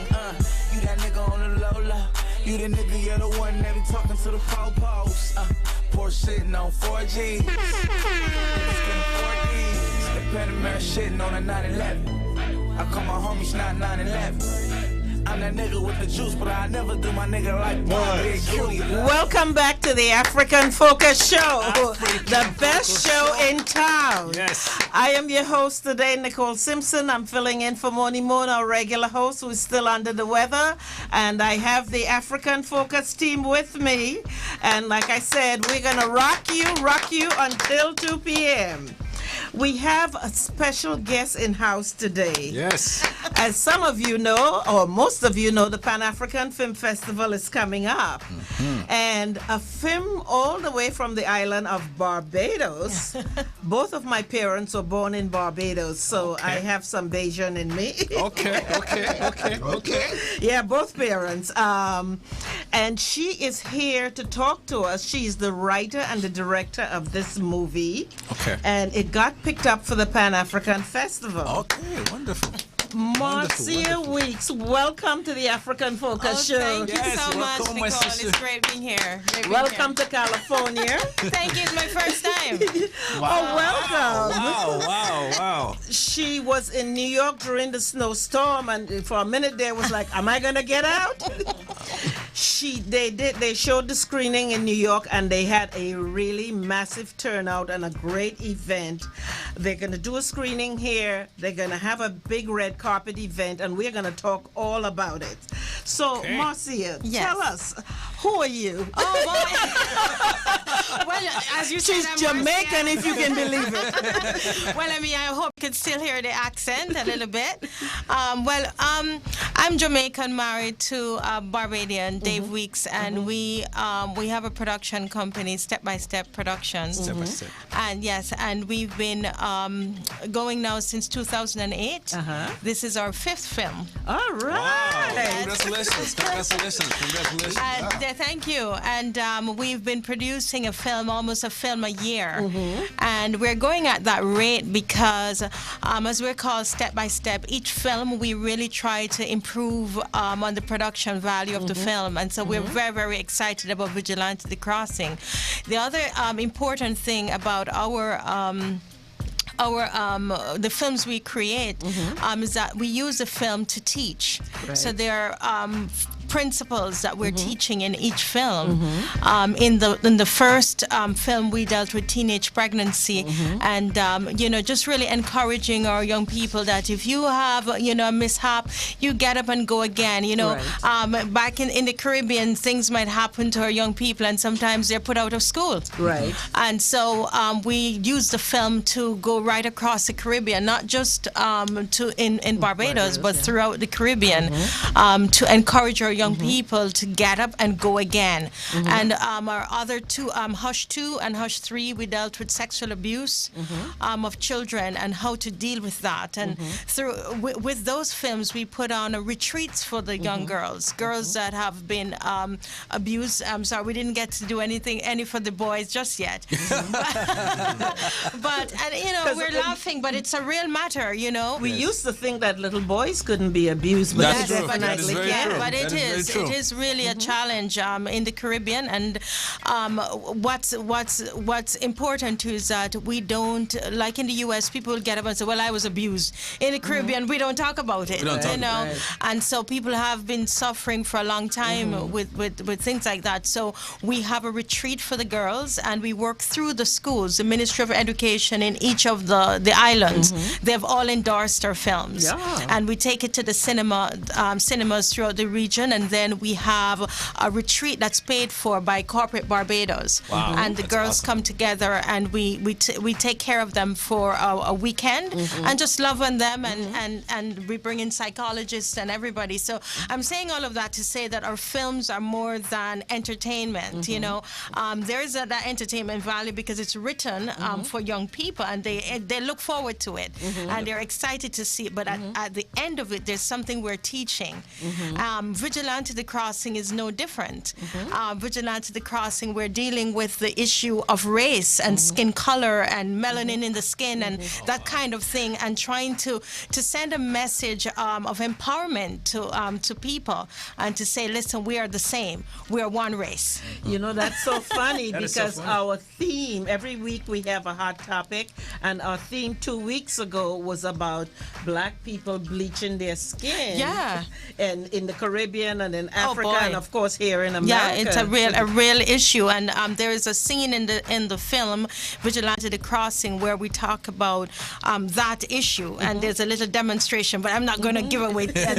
You that nigga on the low low. You the nigga, you're the one that be talking to the po-pos. Porsche sitting on 4G. Niggas getting 4Ds. The Panamera shitting on a 911. I call my homies not 911. I'm that nigga with the juice, but I never do my nigga like Big Cutie. Welcome back to the African Focus Show, the best show in town. Yes. I am your host today, Nicole Simpson. I'm filling in for Moni Moon, our regular host, who is still under the weather. And I have the African Focus team with me. And like I said, we're going to rock you until 2 p.m. We have a special guest in house today. Yes. As some of you know, or most of you know, the Pan-African Film Festival is coming up. And a film all the way from the island of Barbados. Both of my parents were born in Barbados, so I have some Bajan in me. Okay. Yeah, both parents. And she is here to talk to us. She's the writer and the director of this movie. Okay. And it got picked up for the Pan-African Festival. Okay, wonderful. Marcia Weeks, welcome to the African Focus Show. Thank you so much, Nicole. It's great being here. Welcome to California. Thank you. It's my first time. Oh, welcome. Wow. She was in New York during the snowstorm, and for a minute there was like, am I going to get out? They showed the screening in New York, and they had a really massive turnout and a great event. They're going to do a screening here. They're going to have a big red carpet event, and we're going to talk all about it. So, Marcia, tell us, who are you? Oh, boy. Well, as you said, She's Jamaican, if you can believe it. Well, I mean, I hope you could still hear the accent a little bit. I'm Jamaican, married to a Barbadian, Dave Weeks, and we have a production company, Step by Step Productions. Step by Step. And yes, and we've been going now since 2008. This is our 5th film. All right. Wow. Congratulations. Thank you. And we've been producing almost a film a year. And we're going at that rate because, as we're called Step by Step, each film we really try to improve on the production value of the film. And so we're very, very excited about Vigilante the Crossing. The other important thing about the films we create is that we use the film to teach. Right. So there are principles that we're teaching in each film. In the first film, we dealt with teenage pregnancy, and just really encouraging our young people that if you have a mishap, you get up and go again. Back in the Caribbean, things might happen to our young people, and sometimes they're put out of school. Right. And so we use the film to go right across the Caribbean, not just in Barbados, but throughout the Caribbean, to encourage our young people to get up and go again. And our other two, Hush 2 and Hush 3, we dealt with sexual abuse of children and how to deal with that. And with those films, we put on retreats for the young girls that have been abused. I'm sorry, we didn't get to do any for the boys just yet. But we're laughing, but it's a real matter, We used to think that little boys couldn't be abused, but that's true. That is very true. But it is. It is really a challenge in the Caribbean, and what's important too is that we don't, like in the U.S., people will get up and say, "Well, I was abused." In the Caribbean, we don't talk about it, and so people have been suffering for a long time with things like that. So we have a retreat for the girls, and we work through the schools, the Ministry of Education in each of the islands. They've all endorsed our films, and we take it to the cinemas throughout the region, and then we have a retreat that's paid for by Corporate Barbados. Wow. And the girls come together, and we take care of them for a weekend and just love on them, and we bring in psychologists and everybody. So I'm saying all of that to say that our films are more than entertainment. There is that entertainment value because it's written for young people, and they look forward to it, and they're excited to see it. But at the end of it, there's something we're teaching. Vigilante the Crossing is no different. Vigilante the Crossing, we're dealing with the issue of race and skin color and melanin in the skin and that kind of thing, and trying to send a message of empowerment to people, and to say, listen, we are the same. We are one race. That's so funny because our theme, every week we have a hot topic, and our theme 2 weeks ago was about black people bleaching their skin. Yeah. And in the Caribbean and in Africa, and of course here in America. Yeah, it's a real issue, and there is a scene in the film Vigilante the Crossing where we talk about that issue, and there's a little demonstration, but I'm not going to give away. But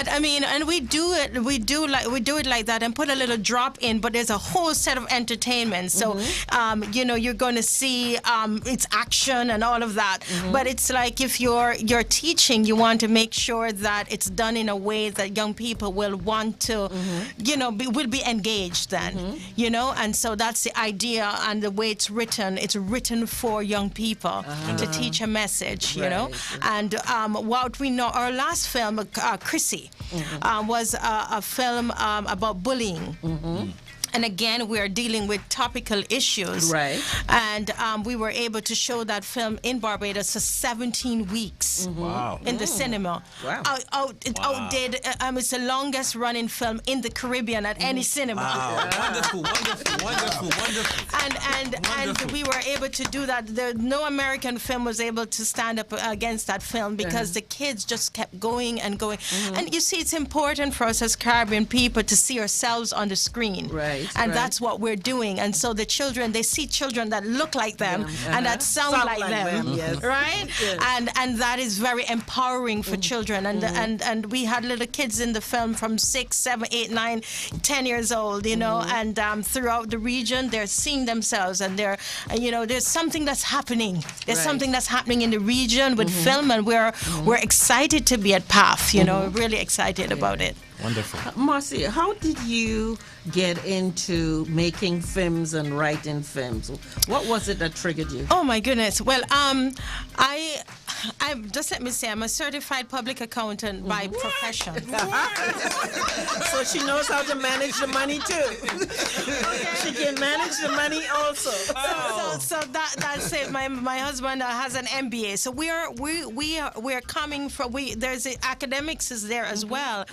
I mean, and we do it like that, and put a little drop in, but there's a whole set of entertainment. So you're going to see it's action and all of that, but it's like if you're teaching, you want to make sure that it's done in a way that young people will want to, will be engaged then, and so that's the idea, and the way it's written for young people to teach a message, and what we know, our last film, Chrissy, was a film about bullying. And again, we are dealing with topical issues. Right. and we were able to show that film in Barbados for 17 weeks. Wow. In the cinema. Wow. Outdid. It's the longest running film in the Caribbean at any cinema. Wow. Wonderful. And we were able to do that. No American film was able to stand up against that film because the kids just kept going and going. And you see, it's important for us as Caribbean people to see ourselves on the screen. Right. And that's what we're doing. And so the children, they see children that look like them and that sound like them. Yes. Right? Yes. And that is very empowering for children. And we had little kids in the film from 6, 7, 8, 9, 10 years old, you know, and throughout the region, they're seeing themselves and they're, you know, there's something that's happening. There's something that's happening in the region with film, and we're excited to be at PAF, you know, really excited about it. Wonderful. Marcy, how did you get into making films and writing films? What was it that triggered you? Oh my goodness. Well, I just let me say, I'm a certified public accountant by profession. So she knows how to manage the money too. She can manage the money also. So that's it. My husband has an MBA. So we're coming from there's the academics is there as well,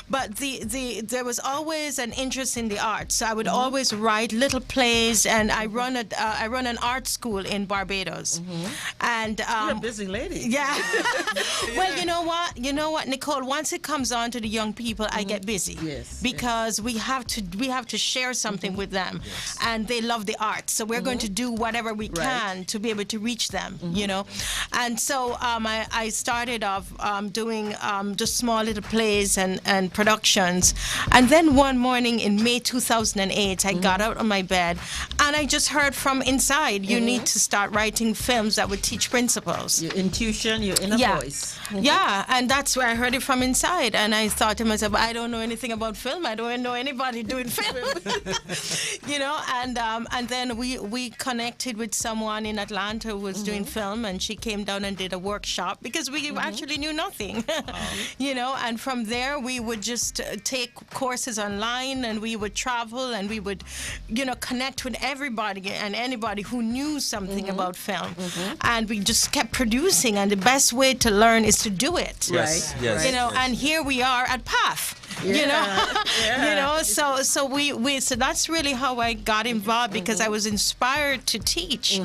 but there was always an interest in the arts. So I would always write little plays, and I run an art school in Barbados. And you're a busy lady. Yeah. Well, you know what, Nicole. Once it comes on to the young people, I get busy. Yes. Because we have to share something with them, and they love the art. So we're going to do whatever we can to be able to reach them. You know, and so I started off doing just small little plays and productions, and then one morning in May 2008, I got out of my bed, and I just heard from inside, you need to start writing films that would teach principles. Your intuition, your inner voice. Yeah, and that's where I heard it from inside. And I thought to myself, I don't know anything about film. I don't know anybody doing film. You know, and then we connected with someone in Atlanta who was doing film, and she came down and did a workshop because we actually knew nothing. You know, and from there we would just take courses online, and we would travel, and we would, you know, connect with everybody and anybody who knew something about film. And we just kept producing, and the best way to learn is to do it. Yes. Yes. You know, and here we are at PAF. You know, you know. So we so that's really how I got involved, because I was inspired to teach,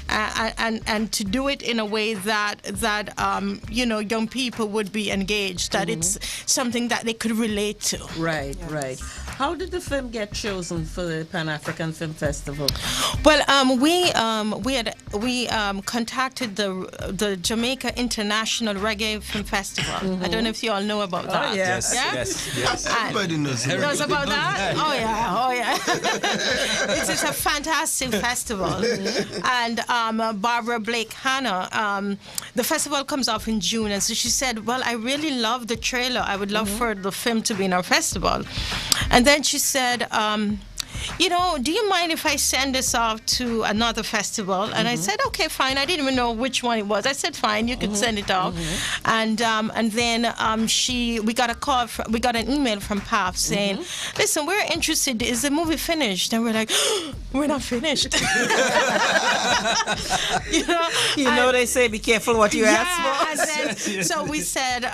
and to do it in a way that you know, young people would be engaged. That it's something that they could relate to. Right. How did the film get chosen for the Pan-African Film Festival? Well, we contacted the Jamaica International Reggae Film Festival. I don't know if you all know about that. Yes. Yeah? Yes. Everybody knows Knows about that? Oh yeah. It's a fantastic festival. And Barbara Blake Hanna, the festival comes off in June, and so she said, well, I really love the trailer. I would love for the film to be in our festival. And then she said, you know, do you mind if I send this off to another festival? And I said, okay, fine. I didn't even know which one it was. I said, fine, you can send it off. And then we got an email from PAF saying, listen, we're interested. Is the movie finished? And we're like, we're not finished. You know, They say be careful what you ask for. And then, so we said,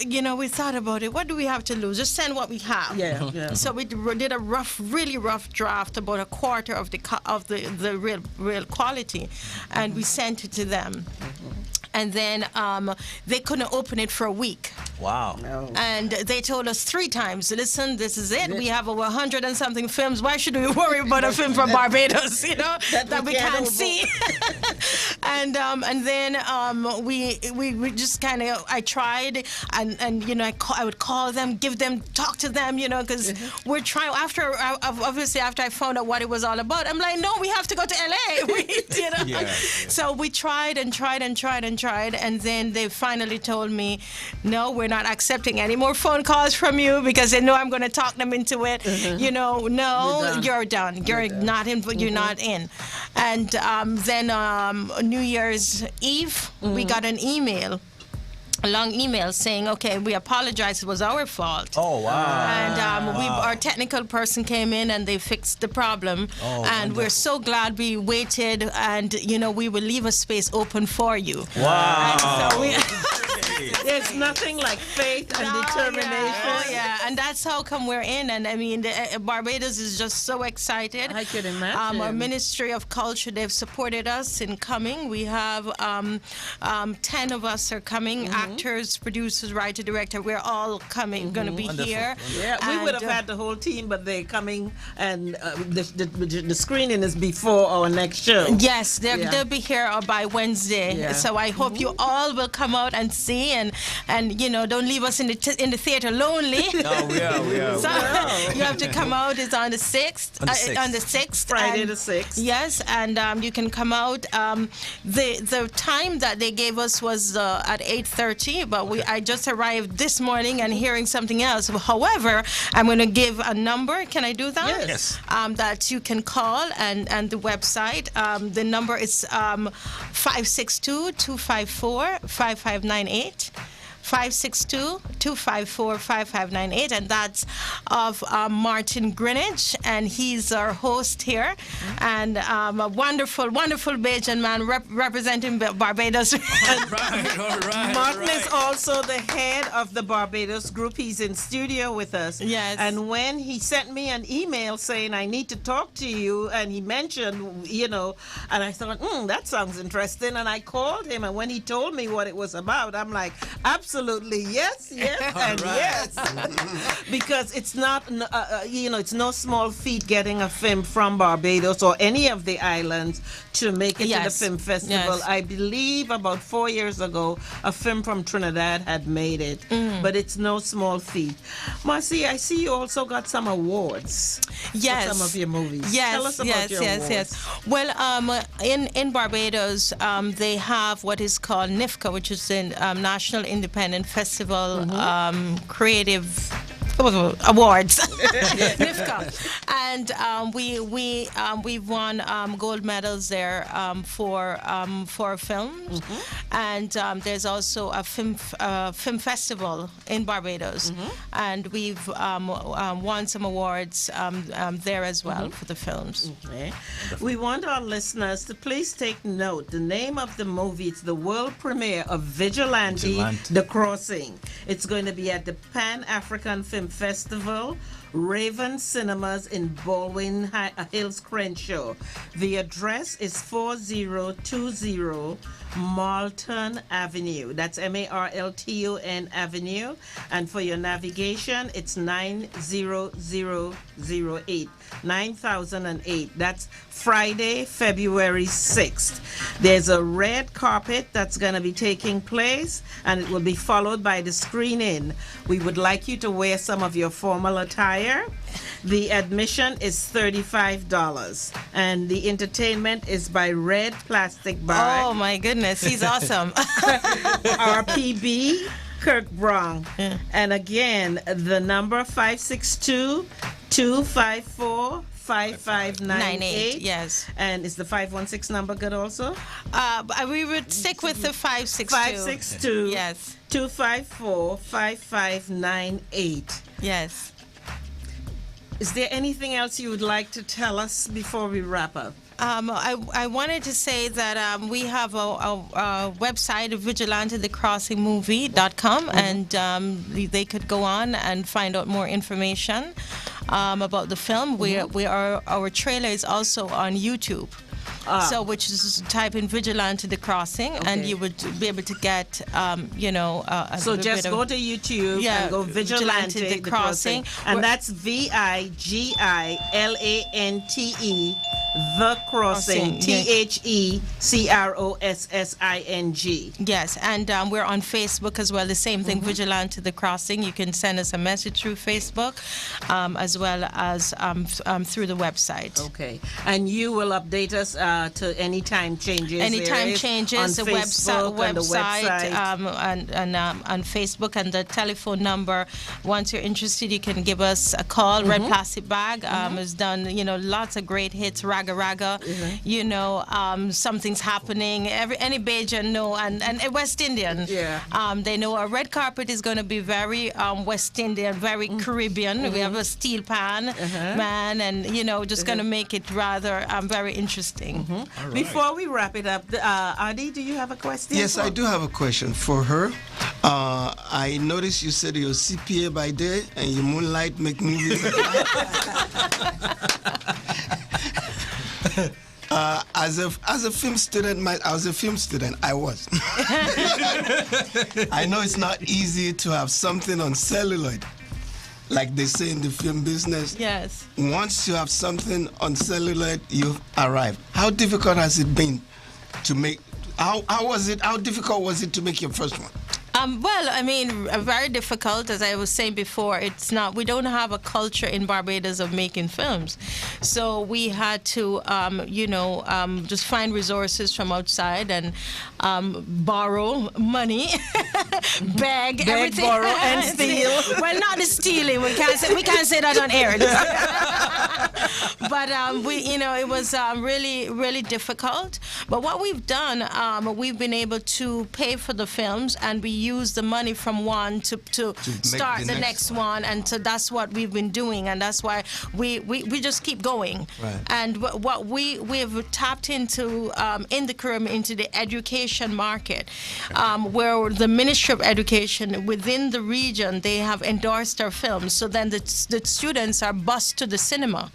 you know, we thought about it. What do we have to lose? Just send what we have. Yeah. So we did a really rough draft, about a quarter of the real quality, and we sent it to them. And then they couldn't open it for a week. Wow. No. And they told us 3 times, listen, this is it. We have over 100 and something films. Why should we worry about a film from Barbados, you know, that we can't see? And then we just kind of, I tried, and you know, I would call them, talk to them, you know, because we're trying, obviously after I found out what it was all about, I'm like, no, we have to go to LA. You know? So we tried, and then they finally told me, no, we're not accepting any more phone calls from you, because they know I'm going to talk them into it. You know, no, you're done. You're not in. You're not in. And then New Year's Eve, we got an email a long email saying, okay, we apologize, it was our fault. Oh, wow. And our technical person came in and they fixed the problem. Oh, and we're so glad we waited, and, we will leave a space open for you. Wow. And so there's nothing like faith and determination. Yeah, and that's how come we're in. And I mean, Barbados is just so excited. I could imagine. Our Ministry of Culture, they've supported us in coming. We have 10 of us are coming, actors, producers, writer, director. We're all coming, going to be here. Yeah, we would have had the whole team, but they're coming, and the screening is before our next show. Yes, they'll be here by Wednesday. Yeah. So I hope you all will come out and see, and don't leave us in the theater lonely. No, we are. So you have to come out. It's on the 6th. On the 6th. Friday and, the 6th. Yes, and you can come out. The time that they gave us was at 8:30, but I just arrived this morning and hearing something else. However, I'm going to give a number. Can I do that? Yes. That you can call, and the website. The number is 562-254-5598. 562-254-5598, and that's of Martin Greenwich, and he's our host here, and a wonderful Bajan man representing Barbados. All right. Martin is also the head of the Barbados group. He's in studio with us. Yes. And when he sent me an email saying, I need to talk to you, and he mentioned, and I thought, that sounds interesting, and I called him, and when he told me what it was about, I'm like, absolutely yes, and yes, because it's not, it's no small feat getting a film from Barbados or any of the islands to make it to the film festival. Yes. I believe about 4 years ago, a film from Trinidad had made it, but it's no small feat. Marcy, I see you also got some awards. Yes. For some of your movies. Yes, Tell us about your awards. Yes. Well, in Barbados, they have what is called NIFCA, which is the National Independent Festival Creative Awards. NIFCA. And we've won gold medals there for films. And there's also a film festival in Barbados, and we've won some awards there as well for the films. Okay. We want our listeners to please take note. The name of the movie, it's the world premiere of Vigilante. The Crossing. It's going to be at the Pan-African Film Festival, Raven Cinemas in Baldwin Hills, Crenshaw. The address is 4020 Marlton Avenue. That's Marlton Avenue. And for your navigation, it's 90008. 9008. That's Friday, February 6th. There's a red carpet that's going to be taking place, and it will be followed by the screening. We would like you to wear some of your formal attire. The admission is $35, and the entertainment is by Red Plastic Bag. Oh my goodness, he's awesome. RPB Kirk Brown. And again, the number 562-254-5598. Yes. And is the 516 number good also? We would stick with the 562. 562. Yes. 254-5598. Yes. Is there anything else you would like to tell us before we wrap up? I wanted to say that we have a website, vigilantethecrossingmovie.com, and they could go on and find out more information about the film. Our trailer is also on YouTube. So, which is type in Vigilante the Crossing, and you would be able to get, so just go to YouTube and go Vigilante the Crossing, and that's VIGILANTE The Crossing, THECROSSING. Yes, and we're on Facebook as well. The same thing, Vigilante the Crossing. You can send us a message through Facebook, as well as through the website. Okay, and you will update us to anytime changes. Anytime changes, on the website on Facebook, and the telephone number. Once you're interested, you can give us a call. Red Plastic Bag has done lots of great hits. Rag raga raga, you know, something's happening. Any Bajan know, and West Indian, they know a red carpet is going to be very West Indian, very Caribbean. We have a steel pan, man, and you know, just going to make it rather very interesting. Right. Before we wrap it up, Adi, do you have a question? Yes, I do have a question for her. I noticed you said you're CPA by day and you moonlight make movies at night. As a film student, I was a film student. I was. I know it's not easy to have something on celluloid, like they say in the film business. Yes. Once you have something on celluloid, you've arrived. How difficult has it been to make? How difficult was it to make your first one? Well, I mean, very difficult. As I was saying before, we don't have a culture in Barbados of making films. So we had to, just find resources from outside and borrow money, beg, everything. Borrow, and steal. Well, not the stealing. We can't say that on air. But it was really, really difficult. But what we've done, we've been able to pay for the films, and we use the money from one to start the next one, and so that's what we've been doing, and that's why we just keep going. Right. And what we have tapped into in the Caribbean, into the education market, where the Ministry of Education within the region, they have endorsed our films, so then the students are bused to the cinema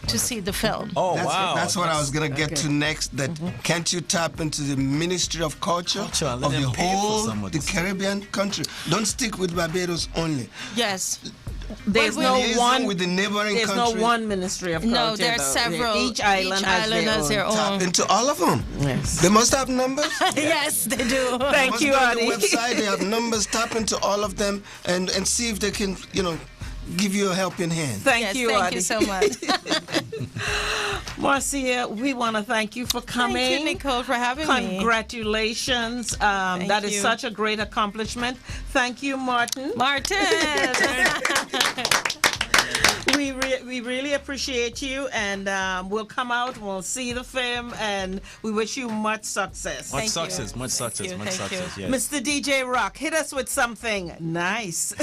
to see the film. Oh, wow. That's what I was going to get to next. That can't you tap into the Ministry of Culture of the whole the Caribbean country? Don't stick with Barbados only. Yes. There's no one with the neighboring There's country. no one Ministry of Culture. No, there's several. Each island has their own. Tap into all of them. Yes. They must have numbers. Yes, they do. Thank you, on the Adi. website, they have numbers. Tap into all of them and see if they can, give you a helping hand. Thank you, thank Adi. you so much. Marcia, we want to thank you for coming. Thank you, Nicole, for having me. Congratulations. That is such a great accomplishment. Thank you, Martin. We really appreciate you, and we'll come out, we'll see the film, and we wish you much success. Much success. Yes. Mr. DJ Rock, hit us with something nice.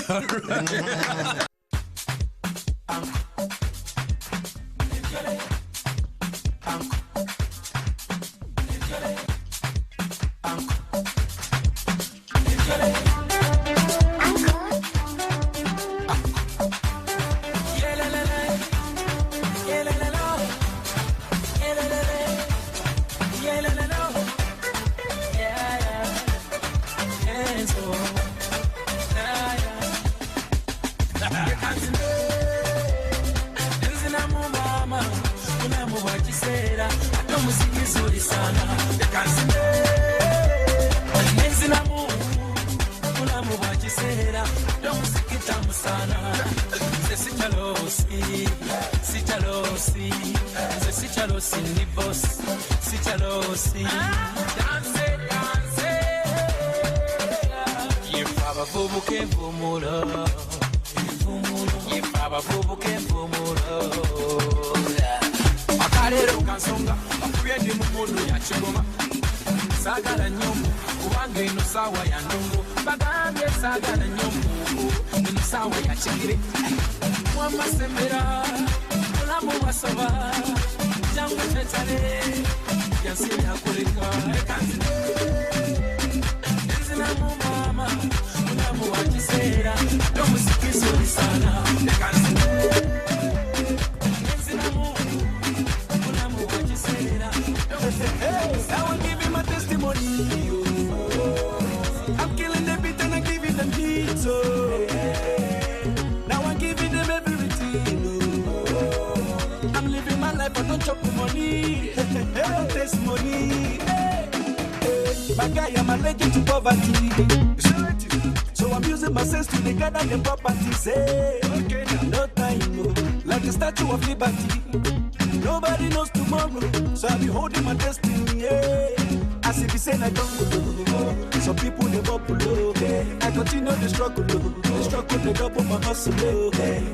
As if you say I don't go, some people they bubble. I continue the struggle, they double my hustle.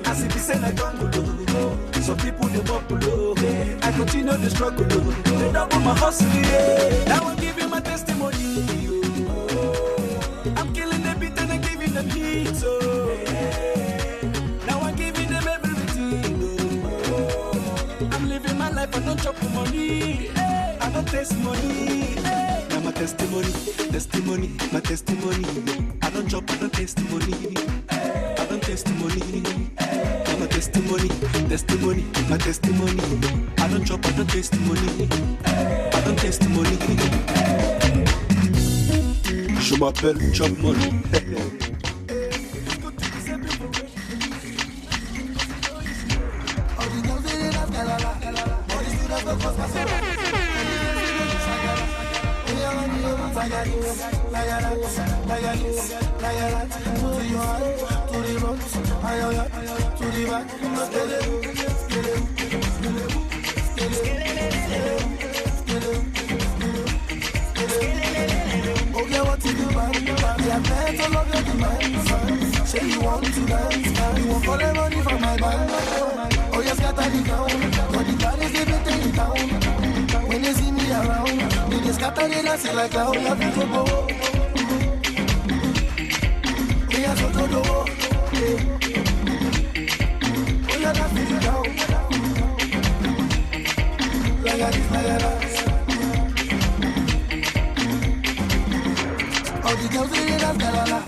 As if you say I don't go, some people they bubble. I continue the struggle, they double my hustle. Now I'll give you my testimony. I'm killing the beat and I'm giving them heat. Now I'm giving them everything. I'm living my life, I don't chop for money. I don't taste money. Now my testimony, my testimony. I don't chop, I don't taste money. I don't taste money. Now my testimony, my testimony. I don't chop, I don't taste money. I don't taste money. Je m'appelle Chop Money. Say you want to dance, you want collect money from my band. Oh, you scatter the ground, but the car is living in town. When they see me around, they just scatter the dance like a whole lot of people. We are so good, oh, you got to figure out. Like this, like that. All the girls they dance, galala.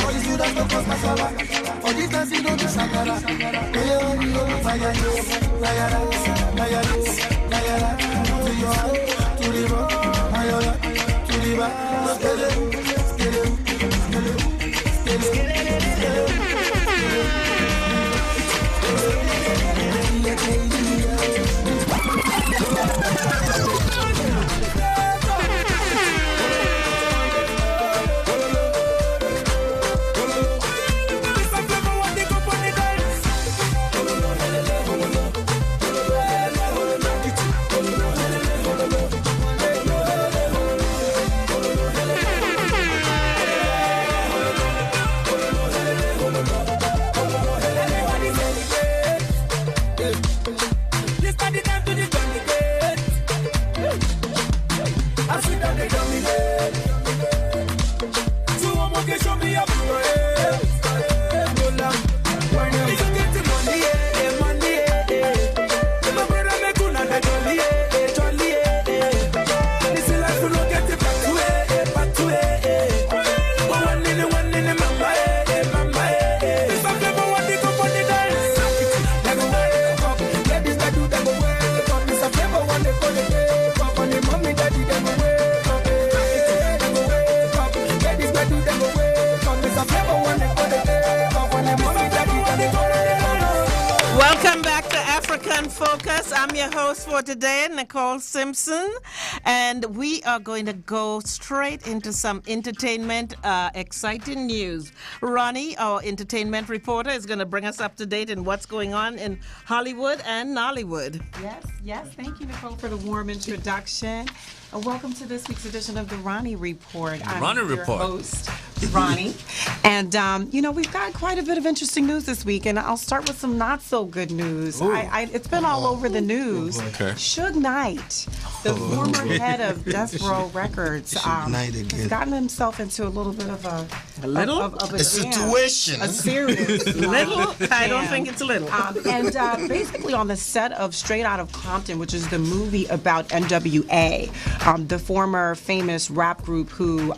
All the students don't cause cassava. All the dancing don't do shakara. Oh yeah, oh yeah, fire you, fire you. To your heart, to the rock, fire to the back. I'm your host for today, Nicole Simpson, and we are going to go straight into some entertainment, exciting news. Ronnie, our entertainment reporter, is going to bring us up to date in what's going on in Hollywood and Nollywood. Yes. Thank you, Nicole, for the warm introduction. Welcome to this week's edition of the Ronnie Report. I'm your host, Ronnie. And, we've got quite a bit of interesting news this week, and I'll start with some not so good news. It's been all over the news. Okay. Suge Knight, the former head of Death Row Records, has gotten himself into a little bit of a situation. A serious little? I don't think it's a little. And basically on the set of Straight Outta Compton, which is the movie about NWA, the former famous rap group who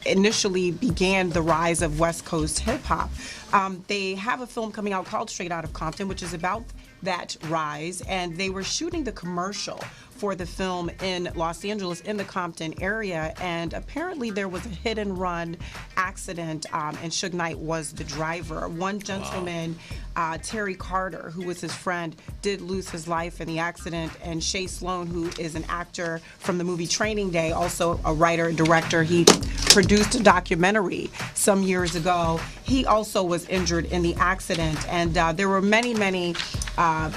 initially began the rise of West Coast hip hop. They have a film coming out called Straight Outta Compton, which is about that rise, and they were shooting the commercial for the film in Los Angeles in the Compton area, and apparently there was a hit and run accident, and Suge Knight was the driver. One gentleman, Terry Carter, who was his friend, did lose his life in the accident, and Shay Sloan, who is an actor from the movie Training Day, also a writer and director, he produced a documentary some years ago. He also was injured in the accident, and there were many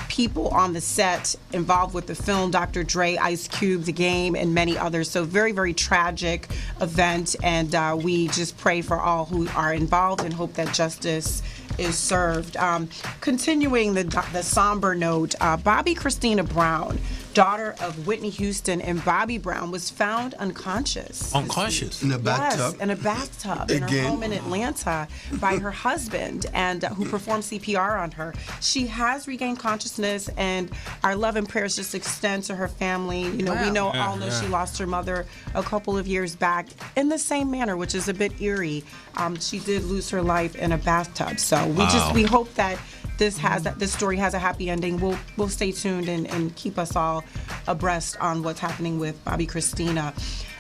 people on the set involved with the film, Dr. Dre, Ice Cube, The Game, and many others. So very, very tragic event, and we just pray for all who are involved and hope that justice is served. Continuing the somber note, Bobby Christina Brown, daughter of Whitney Houston and Bobby Brown, was found unconscious. Unconscious? In a bathtub? Yes, in a bathtub in her home in Atlanta by her husband, and who performed CPR on her. She has regained consciousness, and our love and prayers just extend to her family. You know, we all know she lost her mother a couple of years back in the same manner, which is a bit eerie. She did lose her life in a bathtub. So we hope that this story has a happy ending. We'll stay tuned and keep us all abreast on what's happening with Bobby Christina.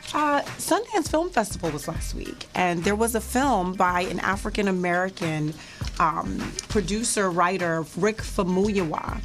Sundance Film Festival was last week, and there was a film by an African American producer, writer, Rick Famuyiwa.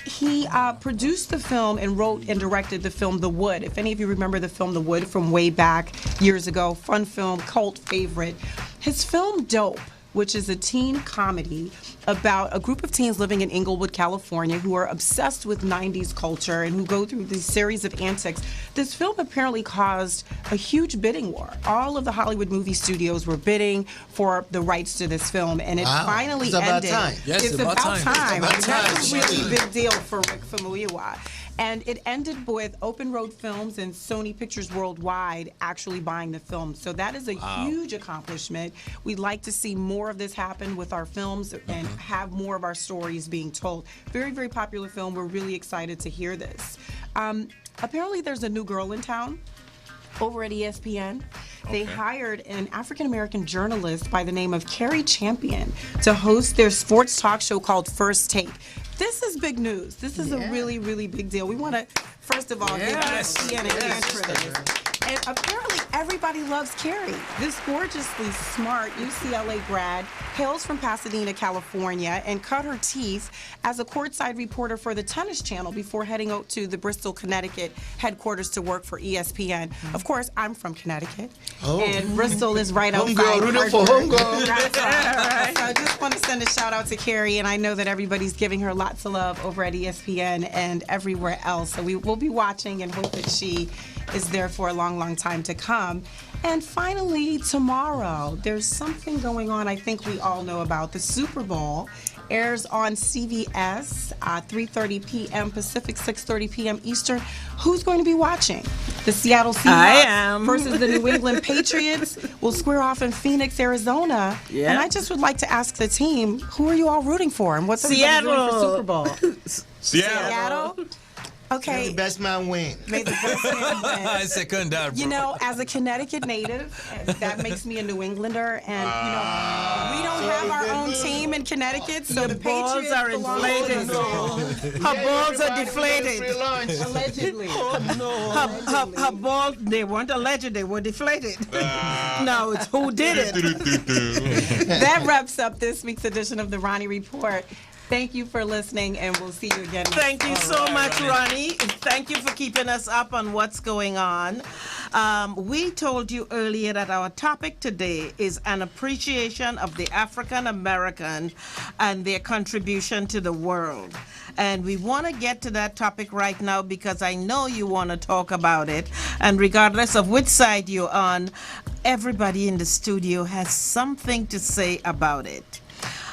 He produced the film and wrote and directed the film The Wood. If any of you remember the film The Wood from way back years ago, fun film, cult favorite. His film Dope, which is a teen comedy about a group of teens living in Inglewood, California, who are obsessed with 90s culture and who go through these series of antics. This film apparently caused a huge bidding war. All of the Hollywood movie studios were bidding for the rights to this film, and it finally it's about ended. time. Yes, it's about time. It's about time. That's a really big deal for Rick Famuyiwa. And it ended with Open Road Films and Sony Pictures Worldwide actually buying the film. So that is a huge accomplishment. We'd like to see more of this happen with our films and have more of our stories being told. Very, very popular film. We're really excited to hear this. Apparently there's a new girl in town over at ESPN. They hired an African-American journalist by the name of Carrie Champion to host their sports talk show called First Take. This is big news. This is a really, really big deal. We want to, first of all, give ESPN a hand for this. And apparently everybody loves Carrie. This gorgeously smart UCLA grad hails from Pasadena, California, and cut her teeth as a courtside reporter for the Tennis Channel before heading out to the Bristol, Connecticut headquarters to work for ESPN. Of course, I'm from Connecticut, and Bristol is right outside. Rooting for home girl. So I just want to send a shout out to Carrie, and I know that everybody's giving her lots of love over at ESPN and everywhere else. So we will be watching and hope that she is there for a long, long time to come. And finally, tomorrow, there's something going on I think we all know about. The Super Bowl airs on CBS, 3:30 p.m. Pacific, 6:30 p.m. Eastern. Who's going to be watching? The Seattle Seahawks versus the New England Patriots will square off in Phoenix, Arizona. Yeah. And I just would like to ask the team, who are you all rooting for? And what's everybody doing for Super Bowl? Seattle? Okay. May the best man win. May the best man win. I second that, bro. You know, as a Connecticut native, that makes me a New Englander, and you know, we don't have our own team in Connecticut, so the Patriots are inflated. Her balls are deflated. Allegedly. Her balls, they weren't alleged, they were deflated. No, it's who did it. That wraps up this week's edition of the Ronnie Report. Thank you for listening, and we'll see you again next Thank you so much, Ronnie. Thank you for keeping us up on what's going on. We told you earlier that our topic today is an appreciation of the African American and their contribution to the world. And we want to get to that topic right now because I know you want to talk about it. And regardless of which side you're on, everybody in the studio has something to say about it.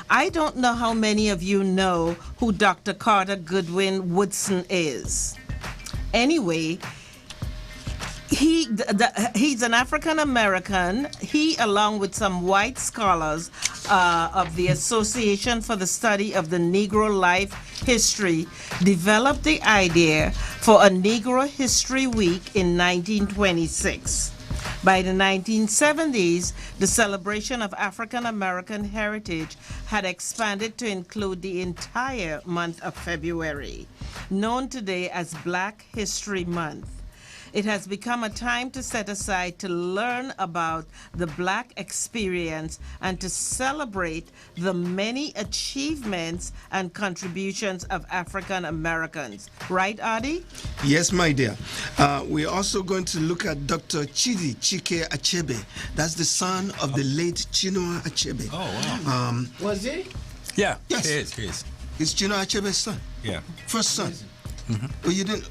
I don't know how many of you know who Dr. Carter Goodwin Woodson is. Anyway, he's an African American. He, along with some white scholars of the Association for the Study of the Negro Life History, developed the idea for a Negro History Week in 1926. By the 1970s, the celebration of African American heritage had expanded to include the entire month of February, known today as Black History Month. It has become a time to set aside to learn about the Black experience and to celebrate the many achievements and contributions of African Americans. Right, Adi? Yes, my dear. We're also going to look at Dr. Chidi Chike Achebe. That's the son of the late Chinua Achebe. Oh, wow. Was he? Yeah, Yes. he is. It's Chinua Achebe's son. Yeah. First son. Oh, you didn't.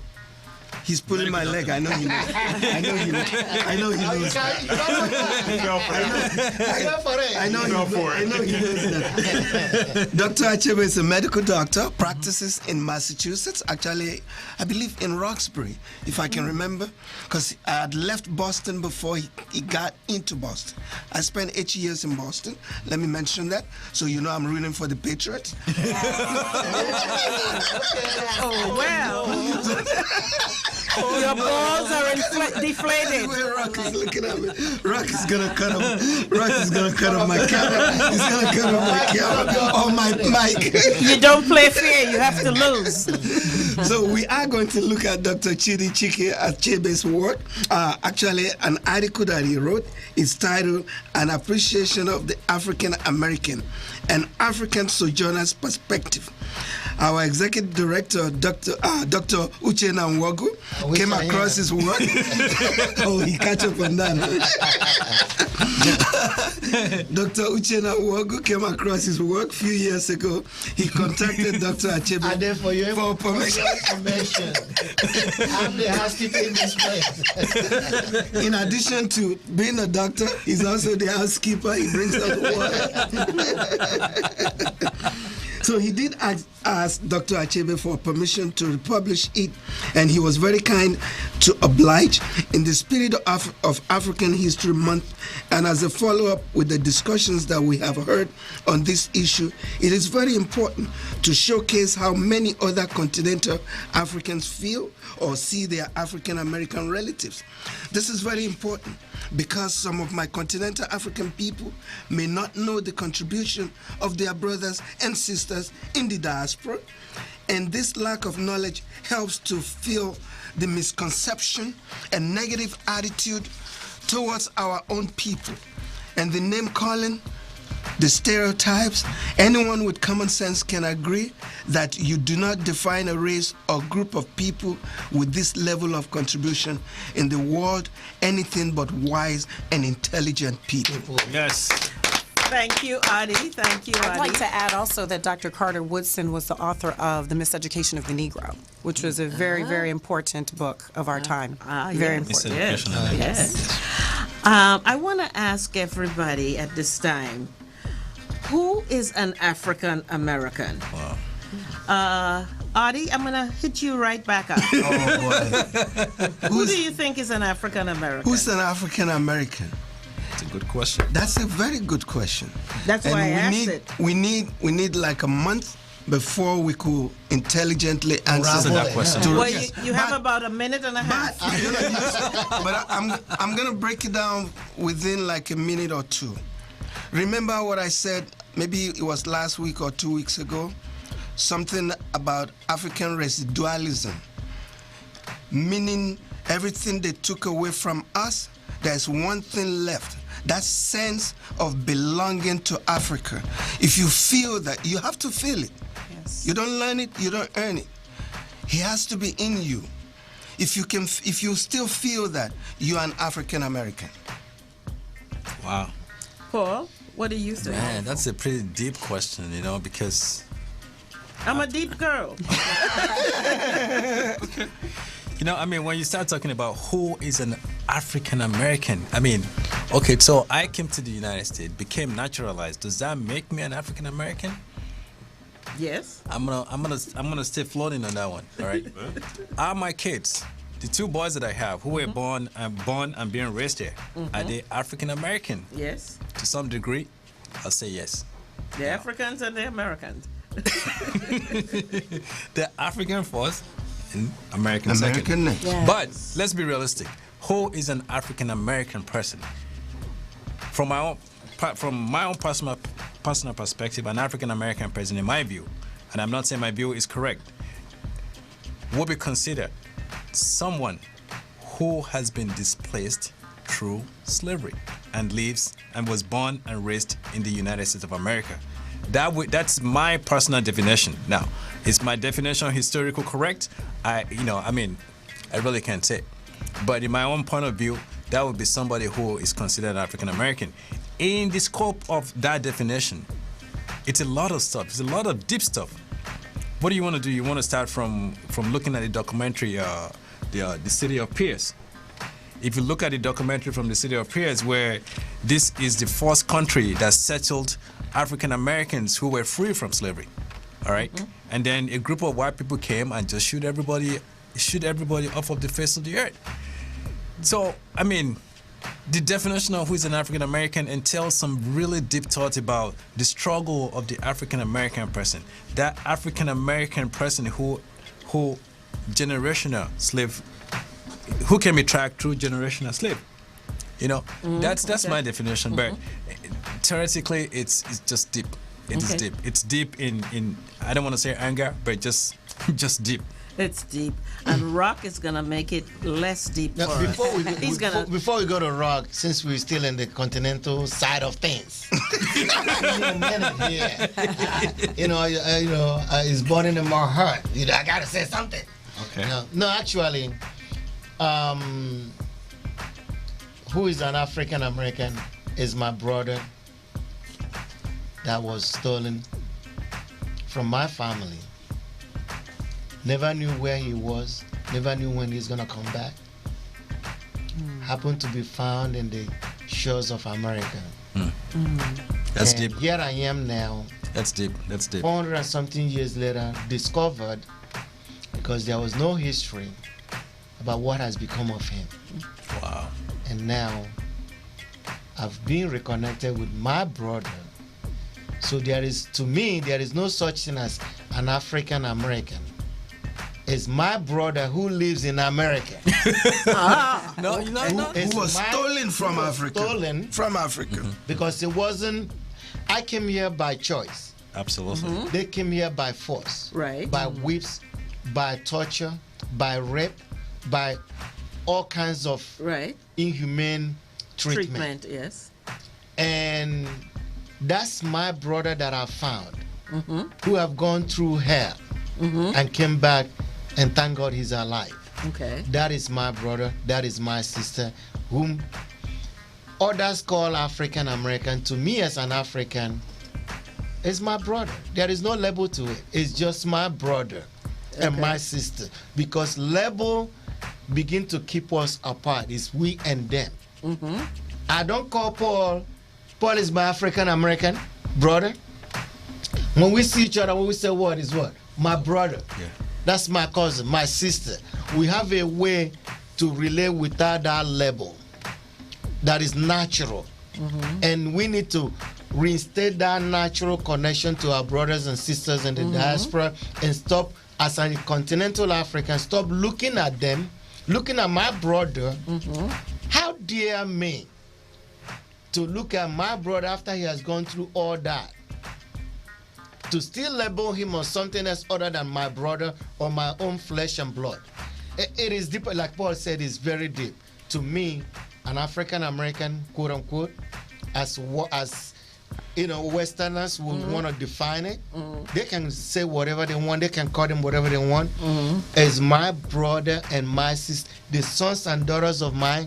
He's pulling my leg. I know he knows. I know he knows. I know he knows. I know he knows that. Dr. Achebe is a medical doctor, practices in Massachusetts. Actually, I believe in Roxbury, if I can remember, because I had left Boston before he got into Boston. I spent 8 years in Boston. Let me mention that, so you know I'm rooting for the Patriots. Oh, well. Your balls are deflated. Rock is looking at me. Rock is gonna cut off. Rock is gonna cut off my camera. He's gonna cut off my camera or my mic. You don't play fair. You have to lose. So we are going to look at Dr. Chidi Chike Achebe's work. Actually, an article that he wrote is titled "An Appreciation of the African American: An African Sojourner's Perspective." Our executive director, Dr. Uchenna Nwogu, came across his work. Oh, he catch up on that. Dr. Uchenna Nwogu came across his work a few years ago. He contacted Dr. Achebe for permission. I'm the housekeeper in this place. In addition to being a doctor, he's also the housekeeper. He brings us water. So he did ask Dr. Achebe for permission to publish it, and he was very kind to oblige in the spirit of African History Month. And as a follow-up with the discussions that we have heard on this issue, it is very important to showcase how many other continental Africans feel or see their African American relatives. This is very important because some of my continental African people may not know the contribution of their brothers and sisters in the diaspora, and this lack of knowledge helps to fill the misconception and negative attitude towards our own people, and the name calling, the stereotypes. Anyone with common sense can agree that you do not define a race or group of people with this level of contribution in the world anything but wise and intelligent people. Yes. Thank you, Adi. Thank you, Adi. I'd like to add also that Dr. Carter Woodson was the author of The Miseducation of the Negro, which was a very, very important book of our time. Very important. Yes. I want to ask everybody at this time, who is an African American? Wow. Adi, I'm going to hit you right back up. Oh, boy. Who do you think is an African American? Who's an African American? That's a good question. That's a very good question. That's why I asked it. We need like a month before we could intelligently answer that question. Well, you have about a minute and a half. But I'm gonna break it down within like a minute or two. Remember what I said? Maybe it was last week or 2 weeks ago. Something about African residualism, meaning everything they took away from us, there's one thing left. That sense of belonging to Africa. If you feel that, you have to feel it. Yes. You don't learn it, you don't earn it. It has to be in you. If you still feel that, you're an African American. Wow. Paul, what do you think? Man, that's a pretty deep question, because I'm a deep girl. When you start talking about who is an African American, okay, so I came to the United States, became naturalized. Does that make me an African American? Yes. I'm gonna stay floating on that one. All right. Are my kids, the two boys that I have, who were born and being raised here, are they African American? Yes. To some degree, I'll say yes. The Africans and the Americans. The African first and American second. Yes. But let's be realistic. Who is an African American person? From my own personal perspective, an African American person, in my view, and I'm not saying my view is correct, will be considered someone who has been displaced through slavery and lives and was born and raised in the United States of America. That's my personal definition. Now, is my definition historical correct? I really can't say. But in my own point of view, that would be somebody who is considered African American. In the scope of that definition, it's a lot of stuff. It's a lot of deep stuff. what do you want to do? You want to start from looking at the documentary, the City of Peers. If you look at the documentary from the City of Peers, where this is the first country that settled African Americans who were free from slavery, all right? And then a group of white people came and just shoot everybody off of the face of the earth. So, I mean, the definition of who is an African American entails some really deep thought about the struggle of the African American person. That African American person who generational slave, who can be tracked through generational slave. You know, that's my definition. But theoretically, it's just deep. It's deep. It's deep in I don't want to say anger, but just deep. It's deep, and Rock is gonna make it less deep Now, for before us. before we go to Rock, since we're still in the continental side of things, it's burning in my heart. I gotta say something. Okay. No, actually, who is an African American is my brother that was stolen from my family. Never knew where he was, never knew when he's gonna come back. Happened to be found in the shores of America. That's and deep. Here I am now. That's deep. That's deep. 400 and something years later, discovered, because there was no history about what has become of him. Wow. And now I've been reconnected with my brother. So there is no such thing as an African American. It's my brother who lives in America. No. Who was stolen from Africa. Stolen from Africa. Because it wasn't, I came here by choice. Absolutely. They came here by force. Right. By whips, by torture, by rape, by all kinds of inhumane treatment. Yes. And that's my brother that I found, who have gone through hell and came back, and thank God he's alive. Okay. That is my brother, that is my sister, whom others call African American. To me, as an African, it's my brother. There is no label to it. It's just my brother and my sister. Because label begin to keep us apart. It's we and them. I don't call Paul is my African American brother. When we see each other, when we say what is what? My brother. Yeah. That's my cousin, my sister. We have a way to relate without that label that is natural. And we need to reinstate that natural connection to our brothers and sisters in the diaspora, and stop, as a continental African, stop looking at them, looking at my brother. How dare me to look at my brother after he has gone through all that, to still label him on something else other than my brother or my own flesh and blood. It is deep, like Paul said, it's very deep. To me, an African American, quote unquote, as Westerners would want to define it. They can say whatever they want, they can call them whatever they want. As my brother and my sister, the sons and daughters of my,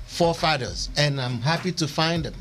forefathers, and I'm happy to find them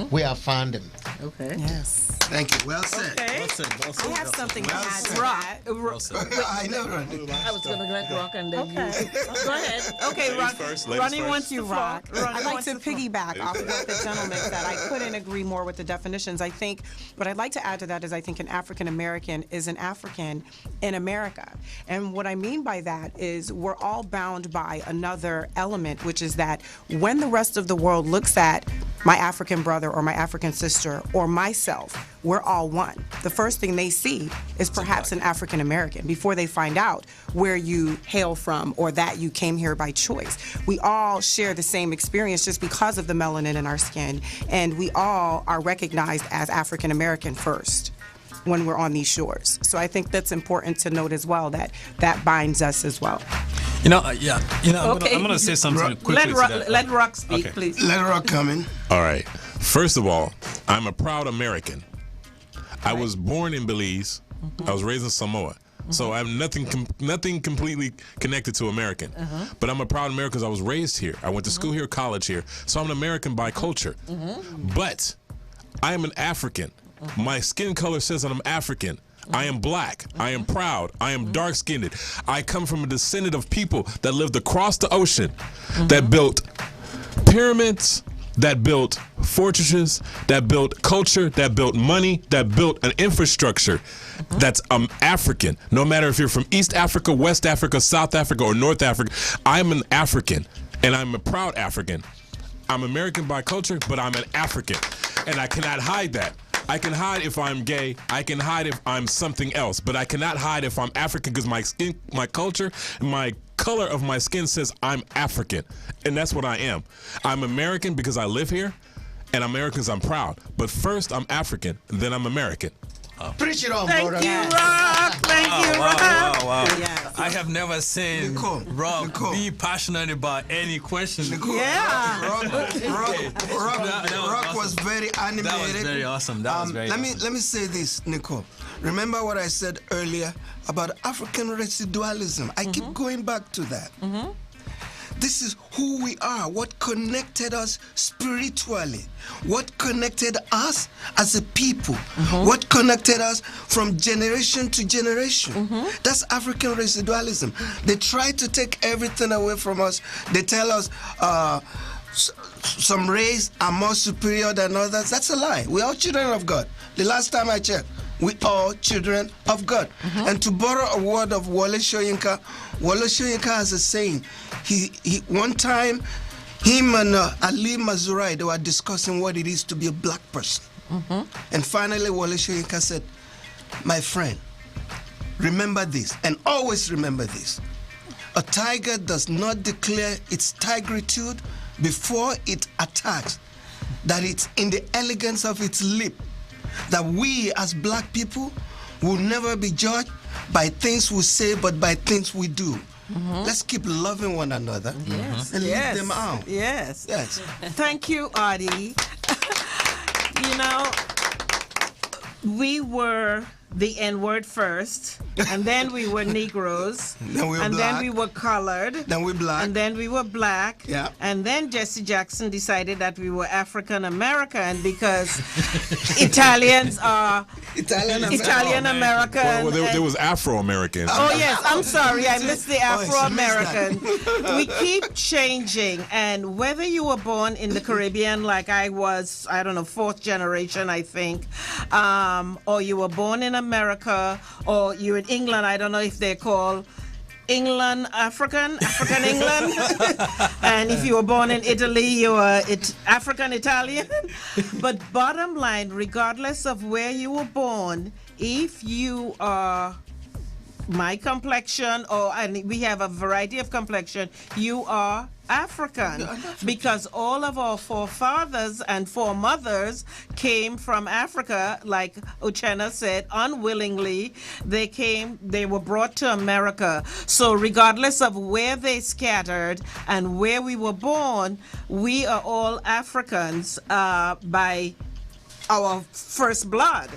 where I found them. Okay. Yes. Thank you. Well said. Okay. Well said. I have something to add to Rock. that. I know, Ronnie. I was going to let Rock and then you. Go ahead. Okay, Ron, ladies Ronnie first. wants you, Rock. I'd like wants to the floor. piggyback off of what the gentleman said. I couldn't agree more with the definitions. I think what I'd like to add to that is I think an African American is an African in America. And what I mean by that is we're all bound by another element, which is that when the rest of the world looks at my African brother or my African sister or myself, we're all one. The first thing they see is perhaps an African American before they find out where you hail from or that you came here by choice. We all share the same experience just because of the melanin in our skin, and we all are recognized as African American first when we're on these shores. So I think that's important to note as well, that binds us as well. I'm gonna say something quickly to that. Let Rock speak, please. Let Rock come in. All right. First of all, I'm a proud American. I was born in Belize. I was raised in Samoa. So I'm nothing completely connected to American. But I'm a proud American because I was raised here. I went to school here, college here. So I'm an American by culture. But I am an African. My skin color says that I'm African. I am black. I am proud. I am dark-skinned. I come from a descendant of people that lived across the ocean, that built pyramids, that built fortresses, that built culture, that built money, that built an infrastructure. That's African. No matter if you're from East Africa, West Africa, South Africa, or North Africa, I'm an African, and I'm a proud African. I'm American by culture, but I'm an African, and I cannot hide that. I can hide if I'm gay. I can hide if I'm something else, but I cannot hide if I'm African because my skin, my culture, my color of my skin says I'm African, and that's what I am. I'm American because I live here, and American because I'm proud. But first, I'm African, then I'm American. Preach it on, Thank brother. you, Rock. Thank you, Rock. Wow. Yes. I have never seen Rock be passionate about any question. Yeah. Rock was very animated. That was very awesome. Let me say this, Nicole. Remember what I said earlier about African residualism? I keep going back to that. This is who we are, what connected us spiritually, what connected us as a people, what connected us from generation to generation. That's African residualism. They try to take everything away from us. They tell us some race are more superior than others. That's a lie. We're all children of God. The last time I checked, we all children of God. And to borrow a word of Wole Soyinka has a saying. He one time, him and Ali Mazurai, they were discussing what it is to be a black person. And finally, Wole Soyinka said, my friend, remember this, and always remember this. A tiger does not declare its tigritude before it attacks, that it's in the elegance of its lip, that we as black people will never be judged by things we say, but by things we do. Let's keep loving one another and leave them out. Yes. Thank you, Adi. You know, we were the N-word first, and then we were Negroes, then we were colored, then we black, and then we were black, and then Jesse Jackson decided that we were African American because Italians are Italian American. Well, there was Afro American. Oh yes, I'm sorry, I missed the Afro American. We keep changing, and whether you were born in the Caribbean like I was, I don't know, 4th generation, I think, or you were born in America, or you're in England, I don't know if they call England African England. And if you were born in Italy, you were African Italian. But bottom line, regardless of where you were born, if you are my complexion, and we have a variety of complexion, you are African, because all of our forefathers and foremothers came from Africa, like Uchenna said, unwillingly. They were brought to America. So regardless of where they scattered and where we were born, we are all Africans by our first blood.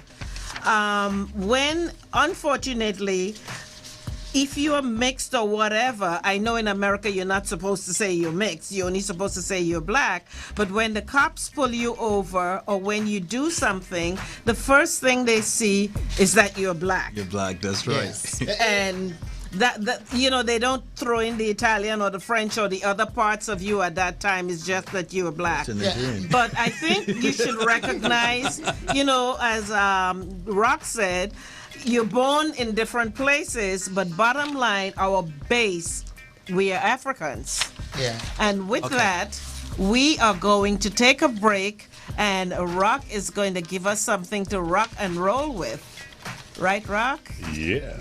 When, unfortunately, if you are mixed or whatever, I know in America you're not supposed to say you're mixed, you're only supposed to say you're black, but when the cops pull you over or when you do something, the first thing they see is that you're black. You're black, that's right. Yes. And that you know, they don't throw in the Italian or the French or the other parts of you at that time. It's just that you're black. But I think you should recognize, you know, as Rock said, you're born in different places, but bottom line, our base, we are Africans. And with that, we are going to take a break, and Rock is going to give us something to rock and roll with. Right, Rock? Yeah.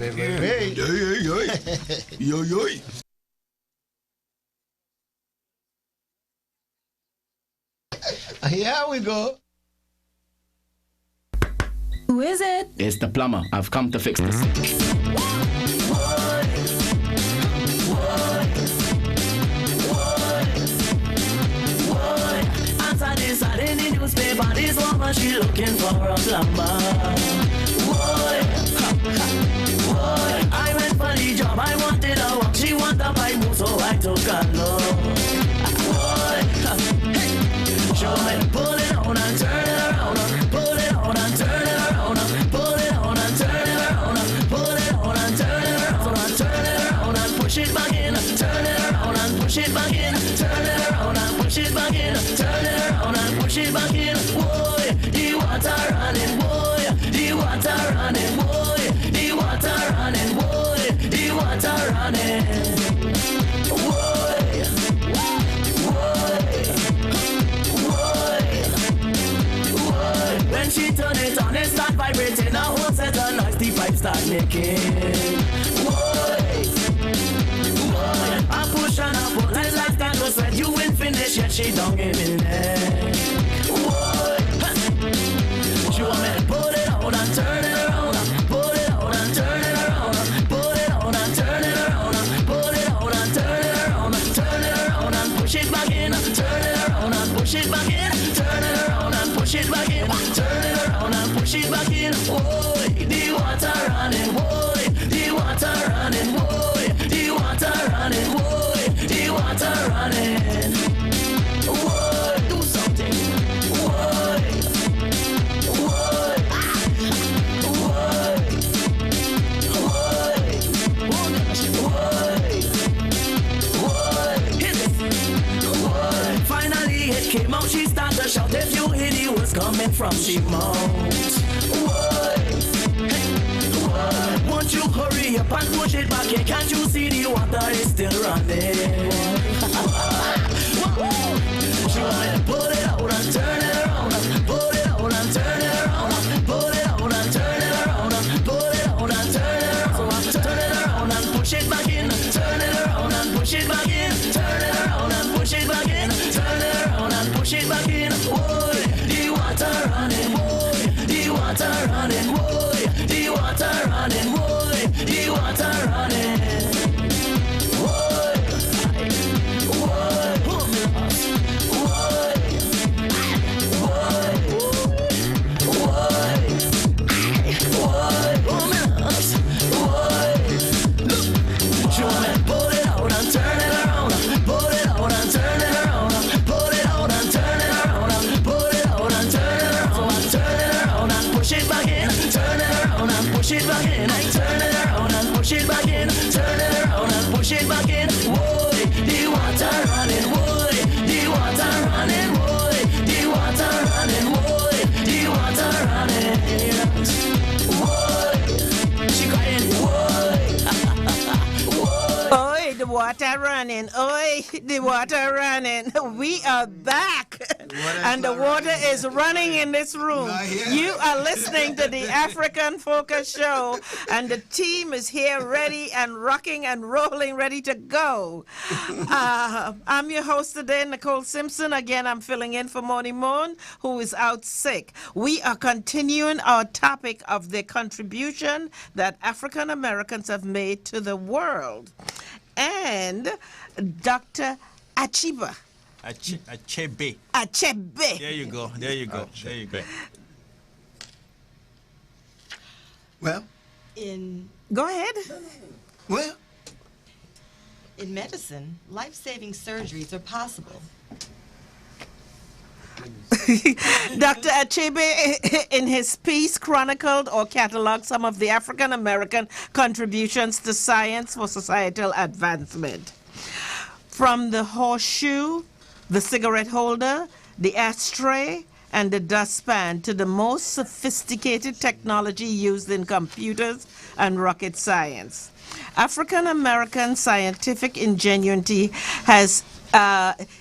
Here we go. Who is it? It's the plumber. I've come to fix this. Answer this, I in the newspaper. This woman, she looking for a plumber. I went for the job, I wanted a walk. She want a pipe move, so I took a look. Show me, pull it on and turn it around. Pull it on and turn it around. Pull it on and turn it around. push it back in. Boy, the water running. Boy, the water running. Boy, the water running. Boy, the water running. Boy, boy. When she turn it on, it start vibrating. A whole set of noise, the pipe start making. I push and I pull, and like that no sweat. You ain't finished yet, she don't give me neck. She want me to put it on and turn it around. Put it on and turn it around. Put it on and turn it around. Put it on and turn it around. Turn it around and push it back in. Turn it around and push it back in. Turn it around and push it back in. Turn it around and push it back in. Boy, the water running. Boy, the water running. Boy, the water running. Boy, the water running. Boy, do something. Boy, boy, boy, hit it. Finally it came out, she started to shout. If you hit it was coming from she mouth. Won't you hurry up and push it back in? Can't you see the water is still running? She want me to put it out and turn it around. Put it out and turn it around. Put it out and turn it around. Put it out and turn it around. Turn it around and push it back in. Turn it around and push it back in. Turn it around and push it back in. Turn it around and push it back in. Boy, the water running. Boy, the water running. Boy, the water running. Boy, the water running. Push it back in, turn it around and push it back in, turn it around and push it back in. Boy, the water running, boy, the water running, boy, the water running, boy, the water running. Boy, she crying, boy. Oi, the water running. Oi, the water running. We are back. And the water is running in this room. You are listening to the African Focus Show, and the team is here ready and rocking and rolling, ready to go. I'm your host today, Nicole Simpson. Again, I'm filling in for Moni Moon, who is out sick. We are continuing our topic of the contribution that African Americans have made to the world. And Dr. Achebe. Achebe. Achebe. There you go. There you go. Achebe. There you go. Well, Go ahead. Well, in medicine, life-saving surgeries are possible. Dr. Achebe, in his piece, chronicled or cataloged some of the African American contributions to science for societal advancement. From the horseshoe, the cigarette holder, the ashtray, and the dustpan to the most sophisticated technology used in computers and rocket science. African American scientific ingenuity has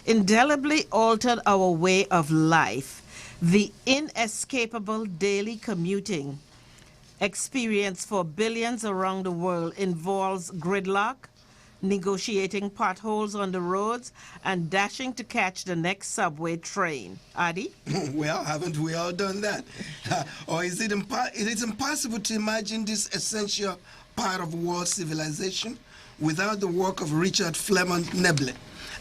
indelibly altered our way of life. The inescapable daily commuting experience for billions around the world involves gridlock, negotiating potholes on the roads, and dashing to catch the next subway train. Adi? Well, haven't we all done that? Or is it impossible to imagine this essential part of world civilization without the work of Richard Flemont Neblett,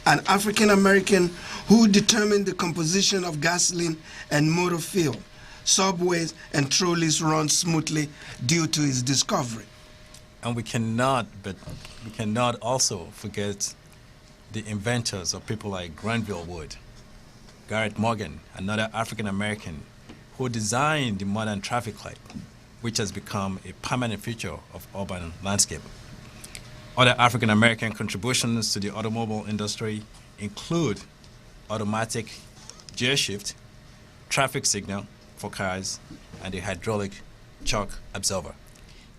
an African-American who determined the composition of gasoline and motor fuel. Subways and trolleys run smoothly due to his discovery. And we cannot also forget the inventors of people like Granville Wood, Garrett Morgan, another African-American who designed the modern traffic light, which has become a permanent feature of urban landscape. Other African-American contributions to the automobile industry include automatic gear shift, traffic signal for cars, and the hydraulic shock absorber.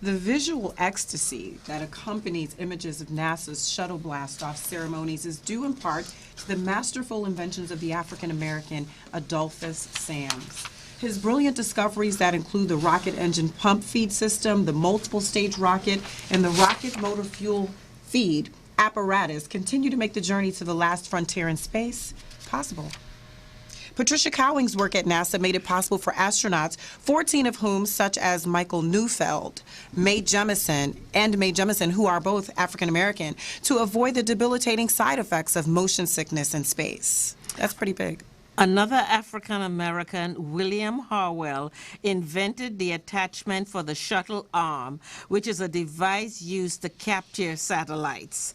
The visual ecstasy that accompanies images of NASA's shuttle blast-off ceremonies is due in part to the masterful inventions of the African-American Adolphus Sams. His brilliant discoveries that include the rocket engine pump feed system, the multiple-stage rocket, and the rocket motor fuel feed apparatus continue to make the journey to the last frontier in space possible. Patricia Cowing's work at NASA made it possible for astronauts, 14 of whom, such as Michael Neufeld, Mae Jemison, who are both African American, to avoid the debilitating side effects of motion sickness in space. That's pretty big. Another African American, William Harwell, invented the attachment for the shuttle arm, which is a device used to capture satellites.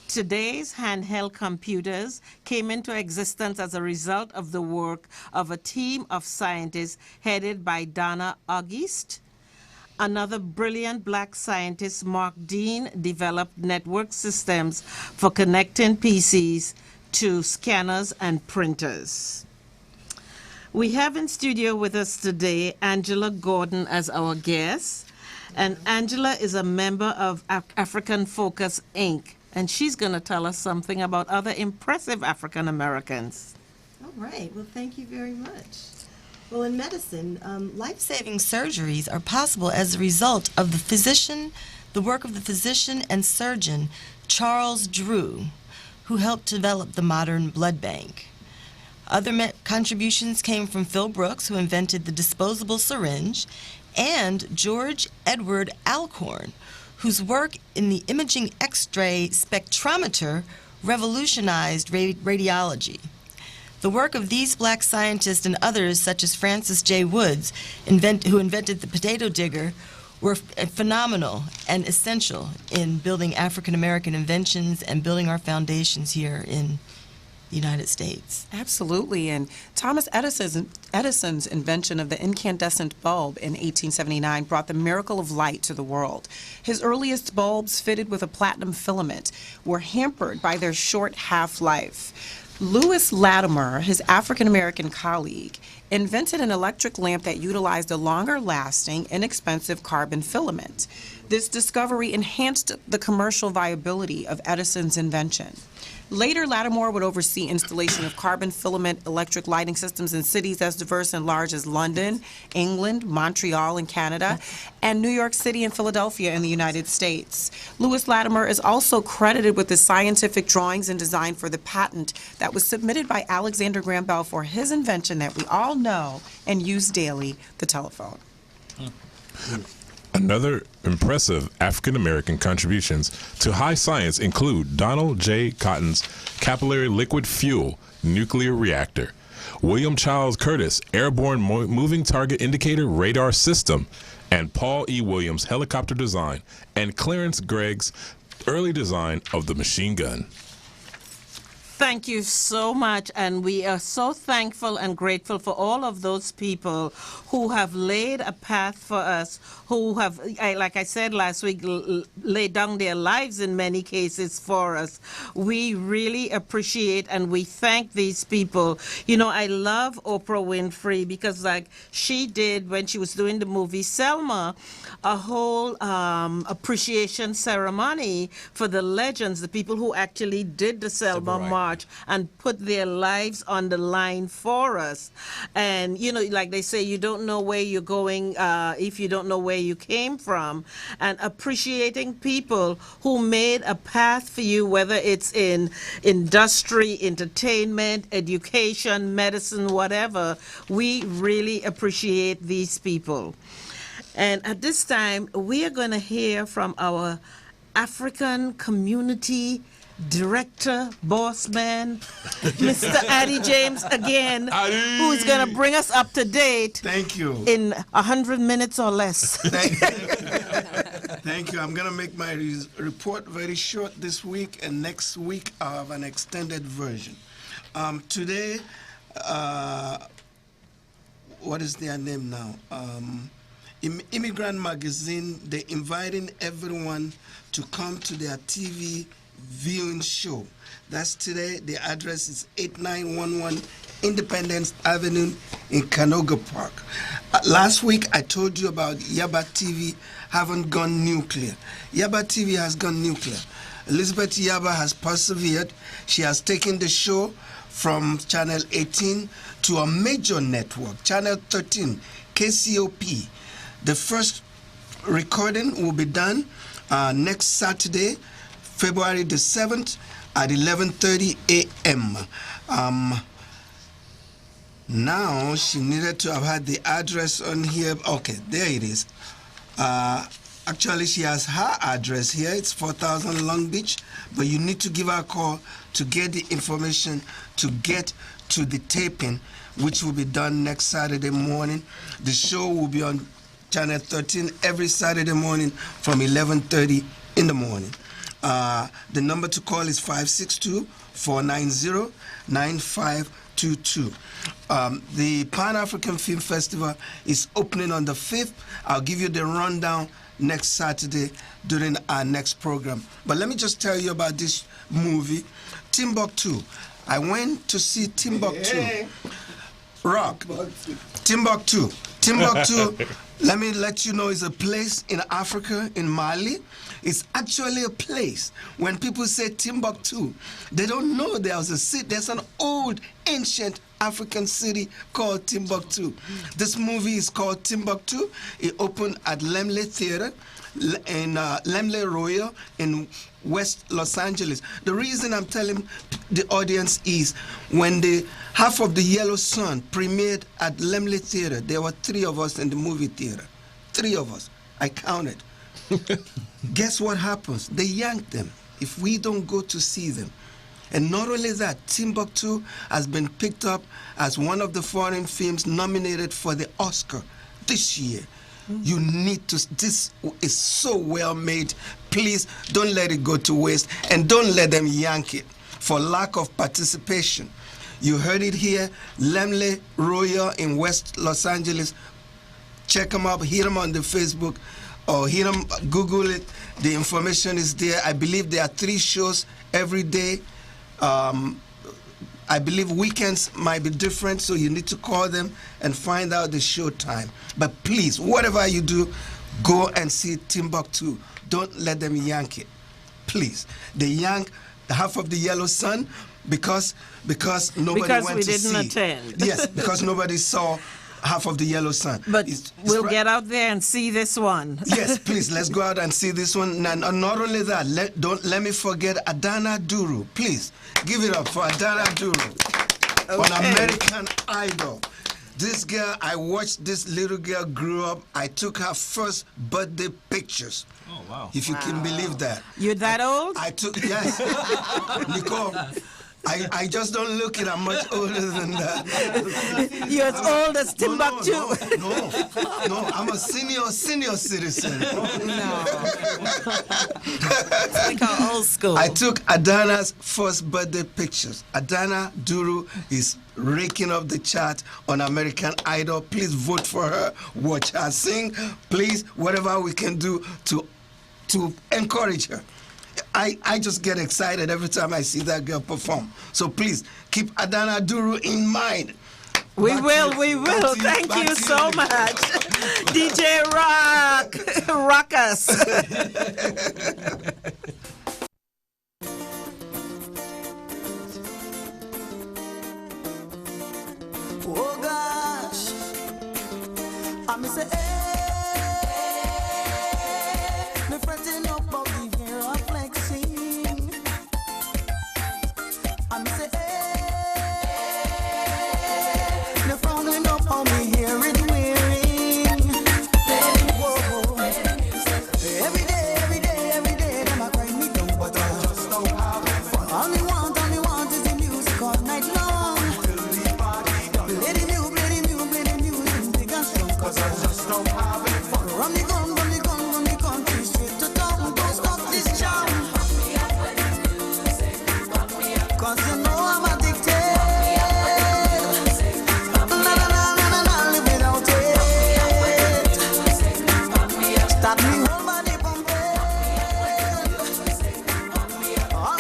Today's handheld computers came into existence as a result of the work of a team of scientists headed by Donna Auguste. Another brilliant black scientist, Mark Dean, developed network systems for connecting PCs to scanners and printers. We have in studio with us today Angela Gordon as our guest, and Angela is a member of African Focus, Inc., and she's going to tell us something about other impressive African Americans. All right. Well, thank you very much. Well, in medicine, life-saving surgeries are possible as a result of the work of the physician and surgeon Charles Drew, who helped develop the modern blood bank. Other contributions came from Phil Brooks, who invented the disposable syringe, and George Edward Alcorn, whose work in the imaging X-ray spectrometer revolutionized radiology. The work of these black scientists and others, such as Francis J. Woods, who invented the potato digger, were phenomenal and essential in building African-American inventions and building our foundations here in the United States. Absolutely, and Thomas Edison's invention of the incandescent bulb in 1879 brought the miracle of light to the world. His earliest bulbs, fitted with a platinum filament, were hampered by their short half-life. Lewis Latimer, his African-American colleague, invented an electric lamp that utilized a longer-lasting, inexpensive carbon filament. This discovery enhanced the commercial viability of Edison's invention. Later, Lattimore would oversee installation of carbon filament electric lighting systems in cities as diverse and large as London, England, Montreal in Canada, and New York City and Philadelphia in the United States. Lewis Latimer is also credited with the scientific drawings and design for the patent that was submitted by Alexander Graham Bell for his invention that we all know and use daily, the telephone. Another impressive African-American contributions to high science include Donald J. Cotton's capillary liquid fuel nuclear reactor, William Charles Curtis' airborne moving target indicator radar system, and Paul E. Williams' helicopter design, and Clarence Gregg's early design of the machine gun. Thank you so much, and we are so thankful and grateful for all of those people who have laid a path for us, who have, like I said last week, laid down their lives in many cases for us. We really appreciate and we thank these people. You know, I love Oprah Winfrey because, like, she did when she was doing the movie Selma, a whole appreciation ceremony for the legends, the people who actually did the Selma March and put their lives on the line for us. And, you know, like they say, you don't know where you're going if you don't know where you came from. And appreciating people who made a path for you, whether it's in industry, entertainment, education, medicine, whatever, we really appreciate these people. And at this time, we are going to hear from our African community director, boss man, Mr. Addie James again, who is going to bring us up to date. Thank you. In 100 minutes or less. Thank you. I'm going to make my report very short this week, and next week I have an extended version. Today, what is their name now? Immigrant Magazine, they're inviting everyone to come to their TV viewing show. That's today. The address is 8911 Independence Avenue in Canoga Park. Last week I told you about Yaba TV haven't gone nuclear. Yaba TV has gone nuclear. Elizabeth Yaba has persevered. She has taken the show from Channel 18 to a major network, Channel 13, KCOP. The first recording will be done next Saturday, February the 7th at 11:30 a.m. Now, she needed to have had the address on here. Okay, there it is. Actually, she has her address here. It's 4000 Long Beach, but you need to give her a call to get the information to get to the taping, which will be done next Saturday morning. The show will be on Channel 13 every Saturday morning from 11:30 in the morning. The number to call is 562-490-9522. The Pan-African Film Festival is opening on the 5th. I'll give you the rundown next Saturday during our next program. But let me just tell you about this movie, Timbuktu. I went to see Timbuktu. Rock. Timbuktu. Timbuktu, let me let you know, is a place in Africa, in Mali. It's actually a place. When people say Timbuktu, they don't know there was a city. There's an old, ancient African city called Timbuktu. This movie is called Timbuktu. It opened at Lemley Theater in Lemley Royal in West Los Angeles. The reason I'm telling the audience is when the Half of the Yellow Sun premiered at Lemley Theater, there were 3 of us in the movie theater. 3 of us. I counted. Guess what happens? They yank them if we don't go to see them. And not only that, Timbuktu has been picked up as one of the foreign films nominated for the Oscar this year. You need to, this is so well made. Please don't let it go to waste, and don't let them yank it for lack of participation. You heard it here, Lemley Royal in West Los Angeles. Check them up, hit them on the Facebook, or hit them, Google it. The information is there. I believe there are 3 shows every day. I believe weekends might be different, so you need to call them and find out the show time. But please, whatever you do, go and see Timbuktu. Don't let them yank it. Please. They yank the Half of the Yellow Sun because nobody went to see. Because we didn't attend. Yes, because nobody saw Half of the Yellow Sun. But we'll get out there and see this one. Yes, please, let's go out and see this one. And not only that, let me forget Adana Duru. Please, give it up for Adana Duru on American Idol. This girl, I watched this little girl grow up. I took her first birthday pictures. Oh, wow. If you can believe that. You're that old? I took, yes. Nicole, I just don't look it. I'm much older than that. You're as old as Timbuktu. No, I'm a senior citizen. No. We call old school. I took Adana's first birthday pictures. Adana Duru is raking up the chart on American Idol. Please vote for her. Watch her sing. Please, whatever we can do to encourage her. I just get excited every time I see that girl perform. So please, keep Adana Duru in mind. We will. Thank you so much. DJ Rock. Rock us. Oh gosh, I'm say, me fretting up about the year of flexing. I'm say, me frowning up on me hear it wearing. Whoa. Every day, them a cry me down, but I just don't have fun. All me want is the music all night long. Cause I just don't have it fun. Run me gun, straight to town. Don't stop this jam. Cause you know I'm addicted. Live without it. Start me whole body pumping. All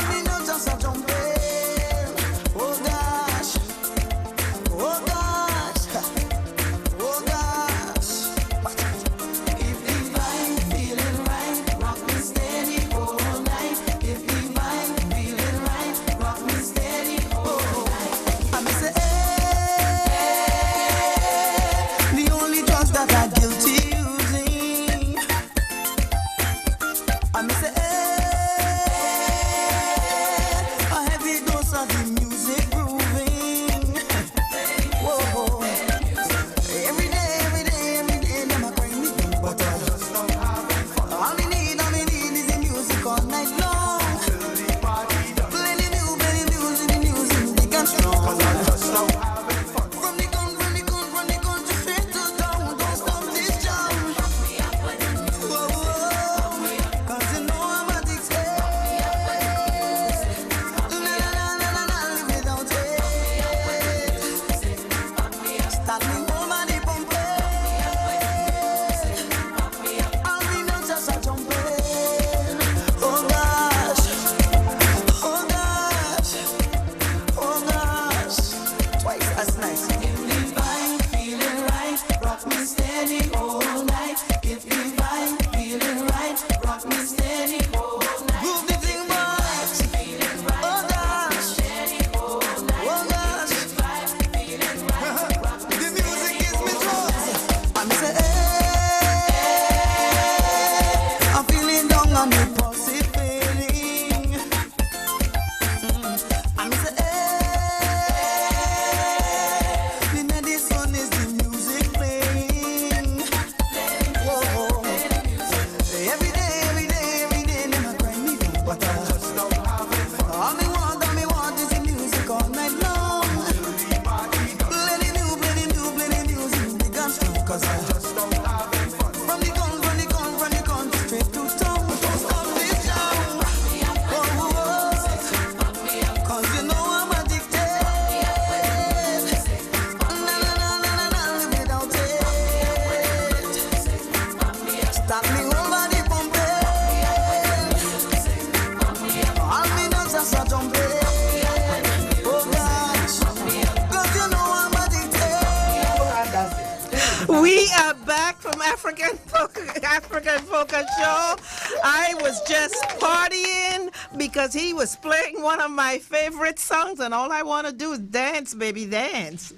from African Polka Show. I was just partying because he was playing one of my favorite songs, and all I want to do is dance, baby, dance.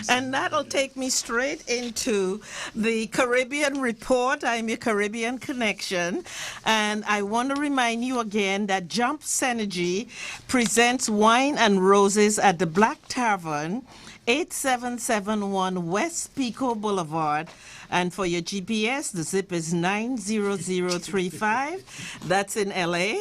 And that'll take me straight into the Caribbean Report. I'm your Caribbean Connection. And I want to remind you again that Jump Synergy presents Wine and Roses at the Black Tavern, 8771 West Pico Boulevard. And for your GPS, the zip is 90035. That's in LA.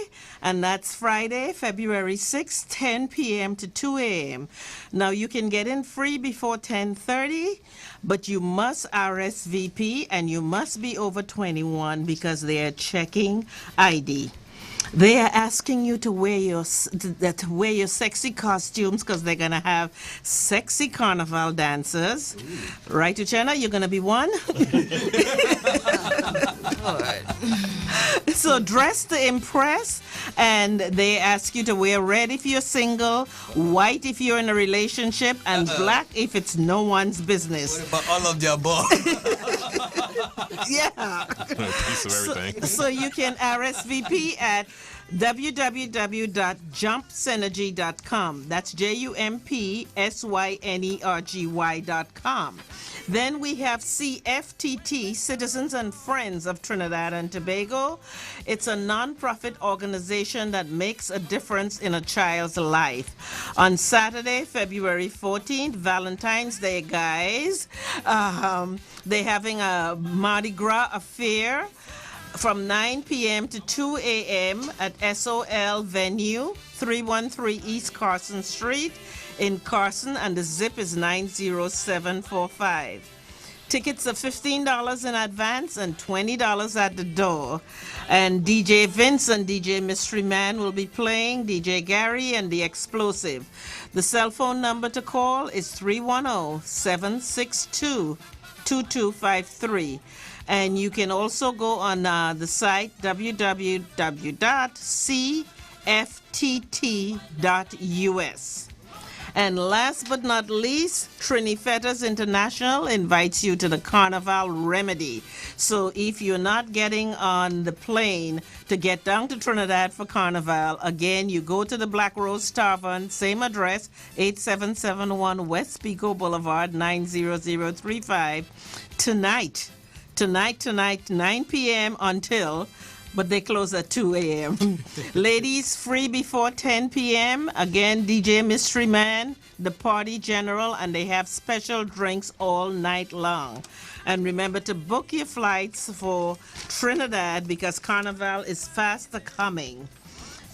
And that's Friday, February 6th, 10 p.m. to 2 a.m. Now, you can get in free before 10:30, but you must RSVP and you must be over 21 because they are checking ID. They are asking you to wear your sexy costumes because they're gonna have sexy carnival dancers. Right, Uchenna? You're gonna be one. So dress to impress, and they ask you to wear red if you're single, white if you're in a relationship, and black if it's no one's business. What about all of the above? Yeah. Piece of everything. So you can RSVP at www.jumpsynergy.com. That's JUMPSYNERGY.com. Then we have CFTT, Citizens and Friends of Trinidad and Tobago. It's a non-profit organization that makes a difference in a child's life. On Saturday, February 14th, Valentine's Day, guys, they're having a Mardi Gras affair from 9 p.m. to 2 a.m. at SOL Venue, 313 East Carson Street in Carson, and the zip is 90745. Tickets are $15 in advance and $20 at the door. And DJ Vince and DJ Mystery Man will be playing, DJ Gary and The Explosive. The cell phone number to call is 310-762-2253. And you can also go on the site www.cftt.us. And last but not least, Trini Fetters International invites you to the Carnival Remedy. So if you're not getting on the plane to get down to Trinidad for Carnival, again, you go to the Black Rose Tavern, same address, 8771 West Pico Boulevard, 90035. Tonight, 9 p.m. until, but they close at 2 a.m. Ladies, free before 10 p.m. Again, DJ Mystery Man, the Party General, and they have special drinks all night long. And remember to book your flights for Trinidad because Carnival is fast coming.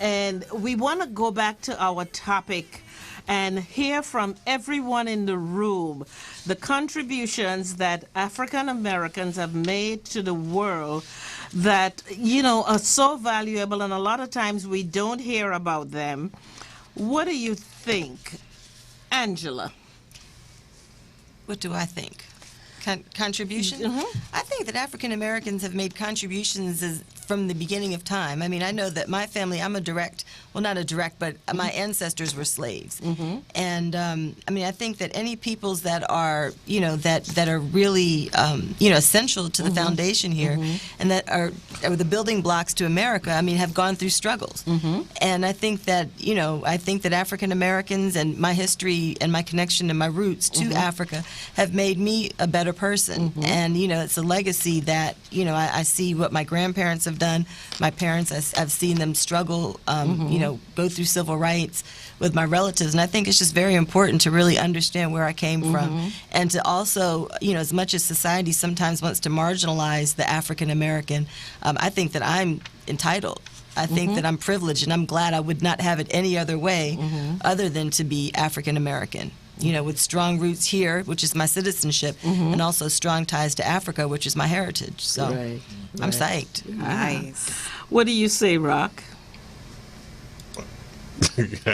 And we want to go back to our topic and hear from everyone in the room the contributions that African Americans have made to the world that, you know, are so valuable, and a lot of times we don't hear about them. What do you think, Angela? What do I think? Contribution? I think that African Americans have made contributions from the beginning of time. I mean, I know that my family, I'm a direct, well, not a direct, but my ancestors were slaves. And I mean, I think that any peoples that are, you know, that are really, you know, essential to the foundation here and that are the building blocks to America, I mean, have gone through struggles. And I think that, you know, I think that African Americans and my history and my connection and my roots to Africa have made me a better person. And, you know, it's a legacy that, you know, I see what my grandparents have done. My parents, I've seen them struggle, you know, go through civil rights with my relatives. And I think it's just very important to really understand where I came from. And to also, you know, as much as society sometimes wants to marginalize the African American, I think that I'm entitled. I think that I'm privileged, and I'm glad I would not have it any other way other than to be African American. You know, with strong roots here, which is my citizenship, and also strong ties to Africa, which is my heritage. So I'm psyched. Nice. What do you say, Rock? I think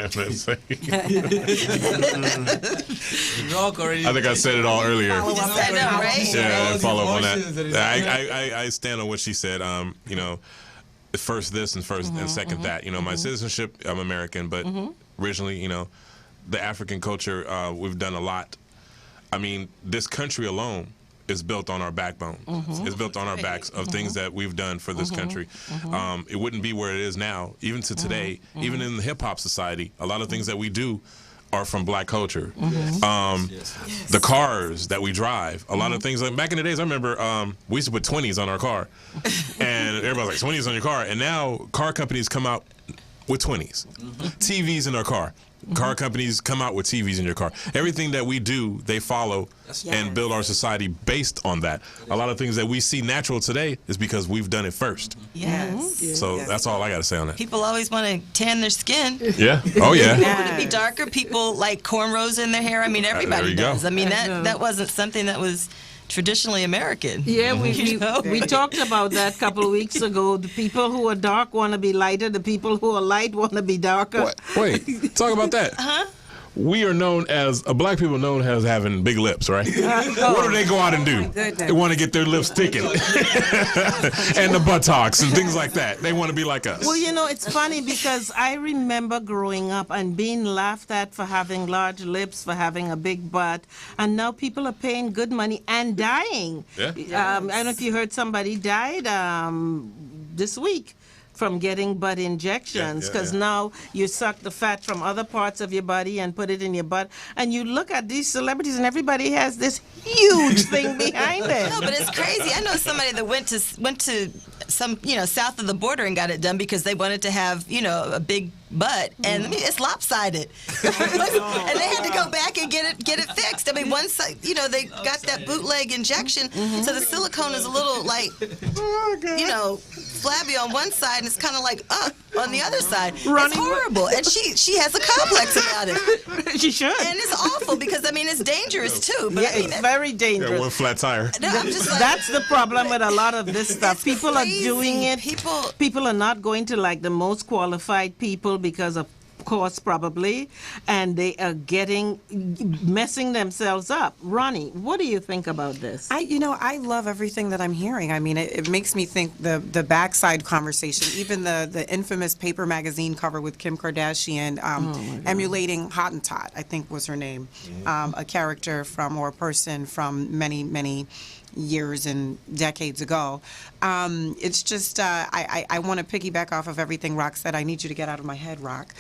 I said it all earlier. Follow up on that. I stand on what she said. You know, first this and first and second that. You know, my citizenship, I'm American, but originally, you know, the African culture, we've done a lot. I mean, this country alone is built on our backbone. It's built on our backs of things that we've done for this country. It wouldn't be where it is now, even to today, even in the hip-hop society. A lot of things that we do are from black culture. The cars that we drive, a lot of things. Like back in the days, I remember we used to put 20s on our car. And everybody's like, 20s on your car. And now car companies come out with 20s. TVs in our car. Car companies come out with TVs in your car. Everything that we do, they follow and build our society based on that. A lot of things that we see natural today is because we've done it first. So that's all I got to say on that. People always want to tan their skin. Yeah. Oh, yeah. People want to be darker. People like cornrows in their hair. I mean, everybody does. I mean, that wasn't something that was traditionally American. Yeah, we talked about that a couple of weeks ago. The people who are dark want to be lighter. The people who are light want to be darker. What? Wait, talk about that. We are known as, black people known as having big lips, right? What do they go out and do? They want to get their lips thickened. And the buttocks and things like that. They want to be like us. Well, you know, it's funny because I remember growing up and being laughed at for having large lips, for having a big butt, and now people are paying good money and dying. I don't know if you heard somebody died this week from getting butt injections, because now you suck the fat from other parts of your body and put it in your butt, and you look at these celebrities and everybody has this huge thing behind it. No, but it's crazy. I know somebody that went to some, south of the border and got it done because they wanted to have, a big butt, and I mean, it's lopsided. And they had to go back and get it fixed. I mean, one side, they got that bootleg injection, so the silicone is a little like, flabby on one side, and it's kind of like up on the other side. It's horrible, and she has a complex about it. She should. And it's awful because I mean it's dangerous too. But it's very dangerous. Yeah, one flat tire. No, I'm just like, that's the problem with a lot of this stuff. People are doing it. People are not going to like the most qualified people because of course probably, and they are messing themselves up. Ronnie, what do you think about this? I love everything that I'm hearing. I mean, it makes me think the backside conversation, even the infamous Paper magazine cover with Kim Kardashian emulating Hottentot, I think was her name, a character or a person from many years and decades ago. It's just, I want to piggyback off of everything Rock said. I need you to get out of my head, Rock.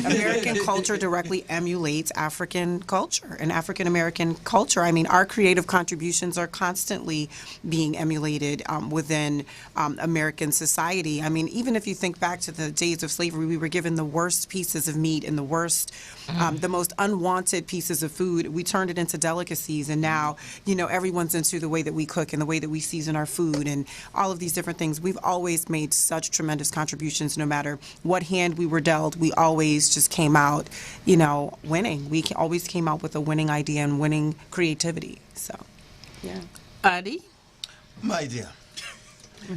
American culture directly emulates African culture and African American culture. I mean, our creative contributions are constantly being emulated within American society. I mean, even if you think back to the days of slavery, we were given the worst pieces of meat and the worst, the most unwanted pieces of food. We turned it into delicacies, and now, everyone's into the way that we cook and the way that we season our food and all of these different things. We've always made such tremendous contributions. No matter what hand we were dealt, we always just came out, winning. We always came out with a winning idea and winning creativity. So, yeah. Adi? My dear,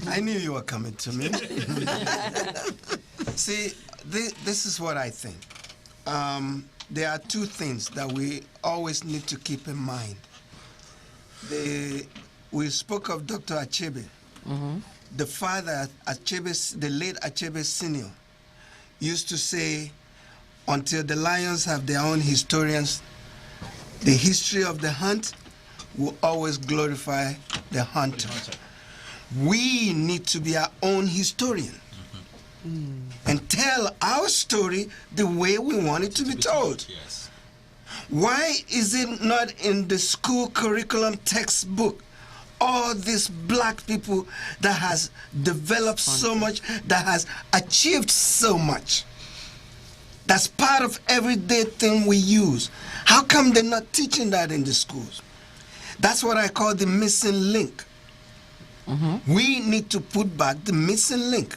I knew you were coming to me. See, this is what I think. There are two things that we always need to keep in mind. We spoke of Dr. Achebe. The father, the late Achebe Sr., used to say, until the lions have their own historians, the history of the hunt will always glorify the hunter. We need to be our own historian and tell our story the way we want it to be told. Why is it not in the school curriculum textbook? All these black people that has developed so much, that has achieved so much. That's part of everyday thing we use. How come they're not teaching that in the schools? That's what I call the missing link. We need to put back the missing link.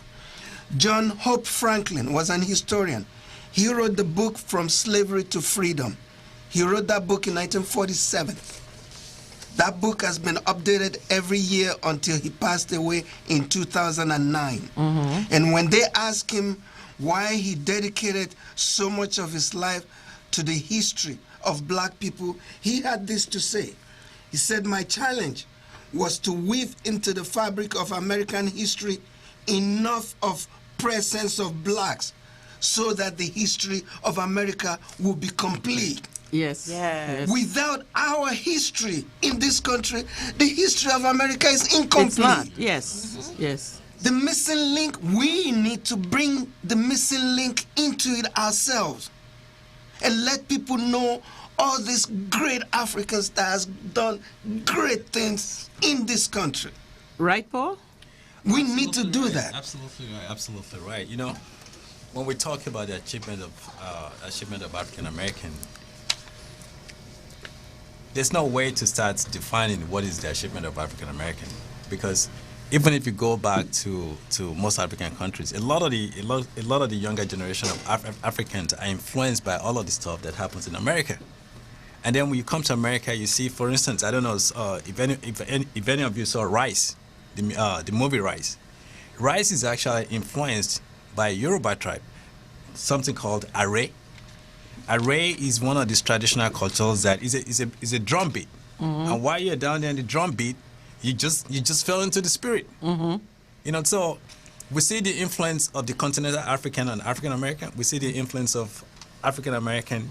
John Hope Franklin was an historian. He wrote the book From Slavery to Freedom. He wrote that book in 1947. That book has been updated every year until he passed away in 2009. And when they asked him why he dedicated so much of his life to the history of black people, he had this to say. He said, my challenge was to weave into the fabric of American history enough of presence of blacks so that the history of America will be complete. Yes. Yes. Without our history in this country, the history of America is incomplete. It's not. Yes. Yes. The missing link, we need to bring the missing link into it ourselves and let people know all these great Africans that has done great things in this country. Right, Paul? We need to do that. Absolutely right. You know, when we talk about the achievement of African American, there's no way to start defining what is the achievement of African American, because even if you go back to most African countries, a lot of the younger generation of Africans are influenced by all of the stuff that happens in America. And then when you come to America, you see, for instance, I don't know if any of you saw Rice, the movie Rice. Rice is actually influenced by a Yoruba tribe, something called Array. Array is one of these traditional cultures that is a drum beat. Mm-hmm. And while you're down there in the drum beat, you just fell into the spirit. Mm-hmm. You know, so we see the influence of the Continental African on African American. We see the influence of African American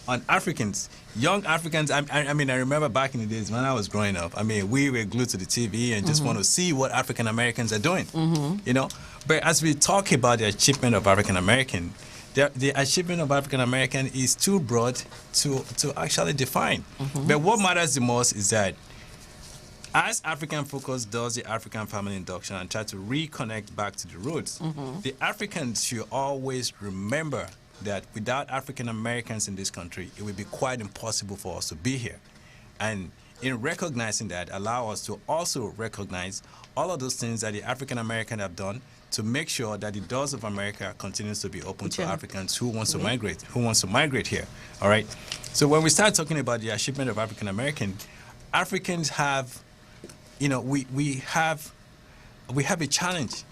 on Africans, young Africans. I mean, I remember back in the days when I was growing up. I mean, we were glued to the TV and just want to see what African Americans are doing. Mm-hmm. You know, but as we talk about the achievement of African American, the achievement of African American is too broad to actually define. Mm-hmm. But what matters the most is that as African Focus does the African Family Induction and try to reconnect back to the roots, the Africans should always remember that without African Americans in this country, it would be quite impossible for us to be here. And in recognizing that, allow us to also recognize all of those things that the African American have done to make sure that the doors of America continues to be open to Africans who wants to migrate here. All right. So when we start talking about the achievement of African American, Africans have, you know, we have a challenge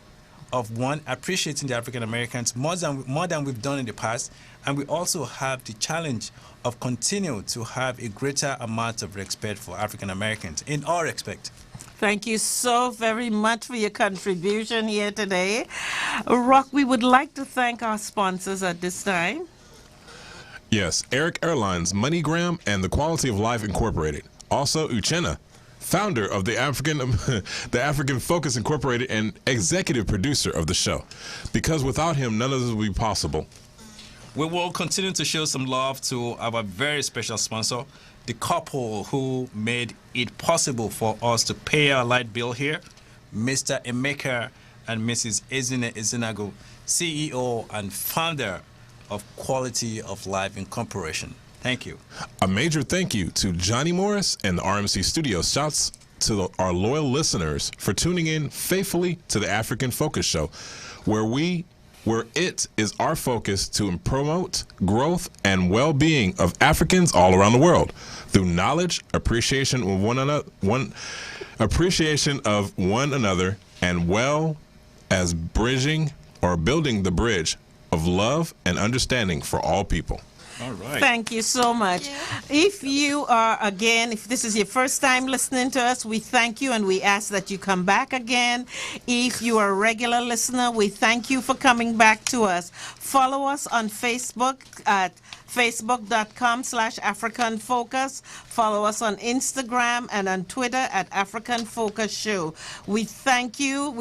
of one, appreciating the African Americans more than we've done in the past, and we also have the challenge of continue to have a greater amount of respect for African Americans in all respect. Thank you so very much for your contribution here today. Rock, we would like to thank our sponsors at this time. Yes, Eric Airlines, MoneyGram, and The Quality of Life Incorporated. Also, Uchenna, founder of the African Focus Incorporated and executive producer of the show. Because without him, none of this would be possible. We will continue to show some love to our very special sponsor, the couple who made it possible for us to pay our light bill here, Mr. Emeka and Mrs. Ezine Ezinago, CEO and founder of Quality of Life Incorporation. Thank you. A major thank you to Johnny Morris and the RMC Studios. Shouts to our loyal listeners for tuning in faithfully to the African Focus Show, where it is our focus to promote growth and well-being of Africans all around the world through knowledge, appreciation of one another, and well as bridging or building the bridge of love and understanding for all people. All right. Thank you so much. If you are, again, if this is your first time listening to us, we thank you and we ask that you come back again. If you are a regular listener, we thank you for coming back to us. Follow us on Facebook at facebook.com/African Focus. Follow us on Instagram and on Twitter at African Focus Show. We thank you,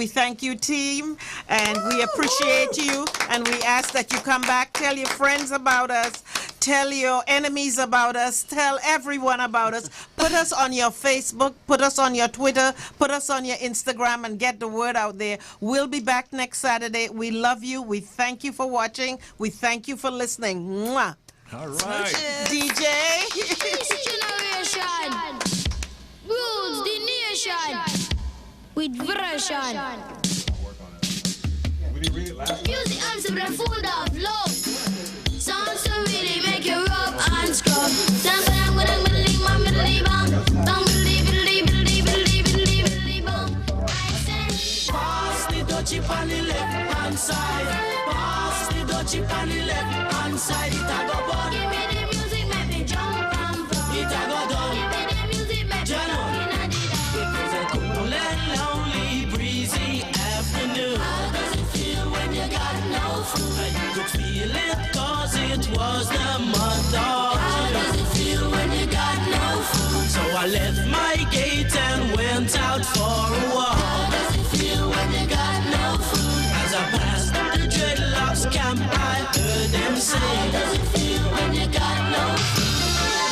team, and we appreciate you, and we ask that you come back, tell your friends about us, tell your enemies about us, tell everyone about us. Put us on your Facebook, put us on your Twitter, put us on your Instagram, and get the word out there. We'll be back next Saturday. We love you. We thank you for watching. We thank you for listening. Mwah. All right. DJ. This generation rules the nation with version. Music answer the food of love. Sounds to really make you rub and scrub. Pass the dutchie on the left hand side. Pass the dutchie on the left hand side. It a go bun. Give me the music, make me jump and fun. It a go done. Give me the music, make me jump in a dida. It was a cool and lonely, breezy afternoon. How does it feel when you got no food? You could feel it 'cause it was the month of June. heard them say, how does it feel when you got no food?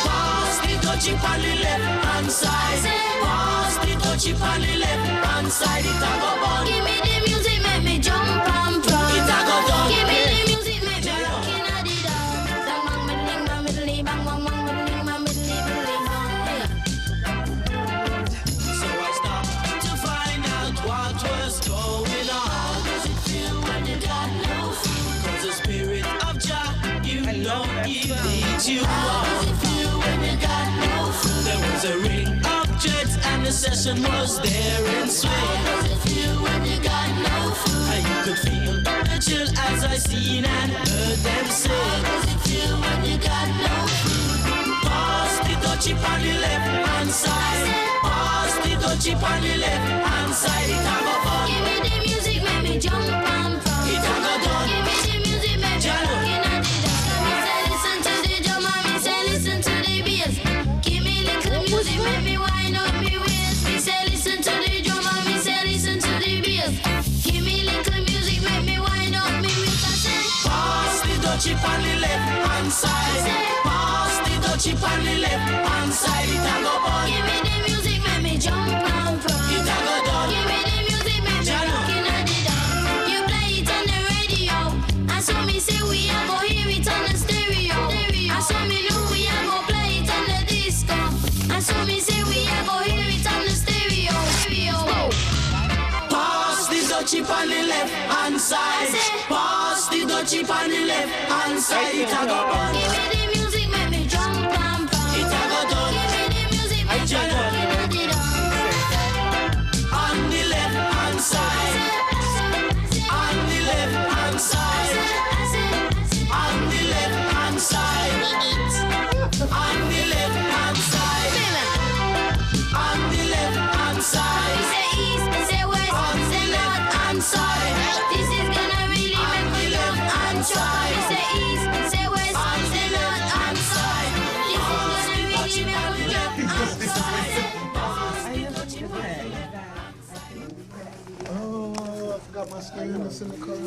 Pass the touchy on the left hand side. Pass the touchy on the left hand side. It a go bun. Give me the music, make me jump and prance. It a go done. Give me the music, make me rock inna the dance. Bang bang middling, bang middling, bang bang bang middling, bang middling, middling, bang. So I stopped to find out what was going on. How does it feel when you got no food? 'Cause the spirit of Jah, you know he leads you on. How does it feel when you got no food? There was a ring of jets and the session was there in swing. How does it feel when you got no food? And you could feel the chill as I seen and heard them say. How does it feel when you got no food? Pass the touchy on the left hand side. Pass the touchy on the left hand side. It a go fun. Give me the music, make me jump and prance. It a go done. Give me the music, make me rock inna the dance. Me say listen to the drum and me say listen to the bass. Give me little music, make me wind up me waist. Me say listen to the drum and me say listen to the bass. Give me little music, make me wind up me waist. I say pass the touchy on the left hand side. Pass the touchy on the left hand side. It a go bun. give me the music, make me jump and prance. It a go done. Give me the music, make me rock inna the dance. You play it on the radio, and so me say we a go hear it on the stereo. And so me know we a go play it on the disco. And so me say we a go hear it on the stereo. Pass the touchy on the left hand side. Pass the touchy on the left hand side. It a go bun. Give me the music, make me jump and prance. It a go done. Give me the music, make me rock inna the dance. On the left hand side. On the left hand side. On the left hand side. On the left hand side. On the left hand side. Say east, say west, say north and south. This is gonna really make me love and try. Say east, say west, say north and south. This is gonna really make me love and try. Oh, I forgot my skin in the car.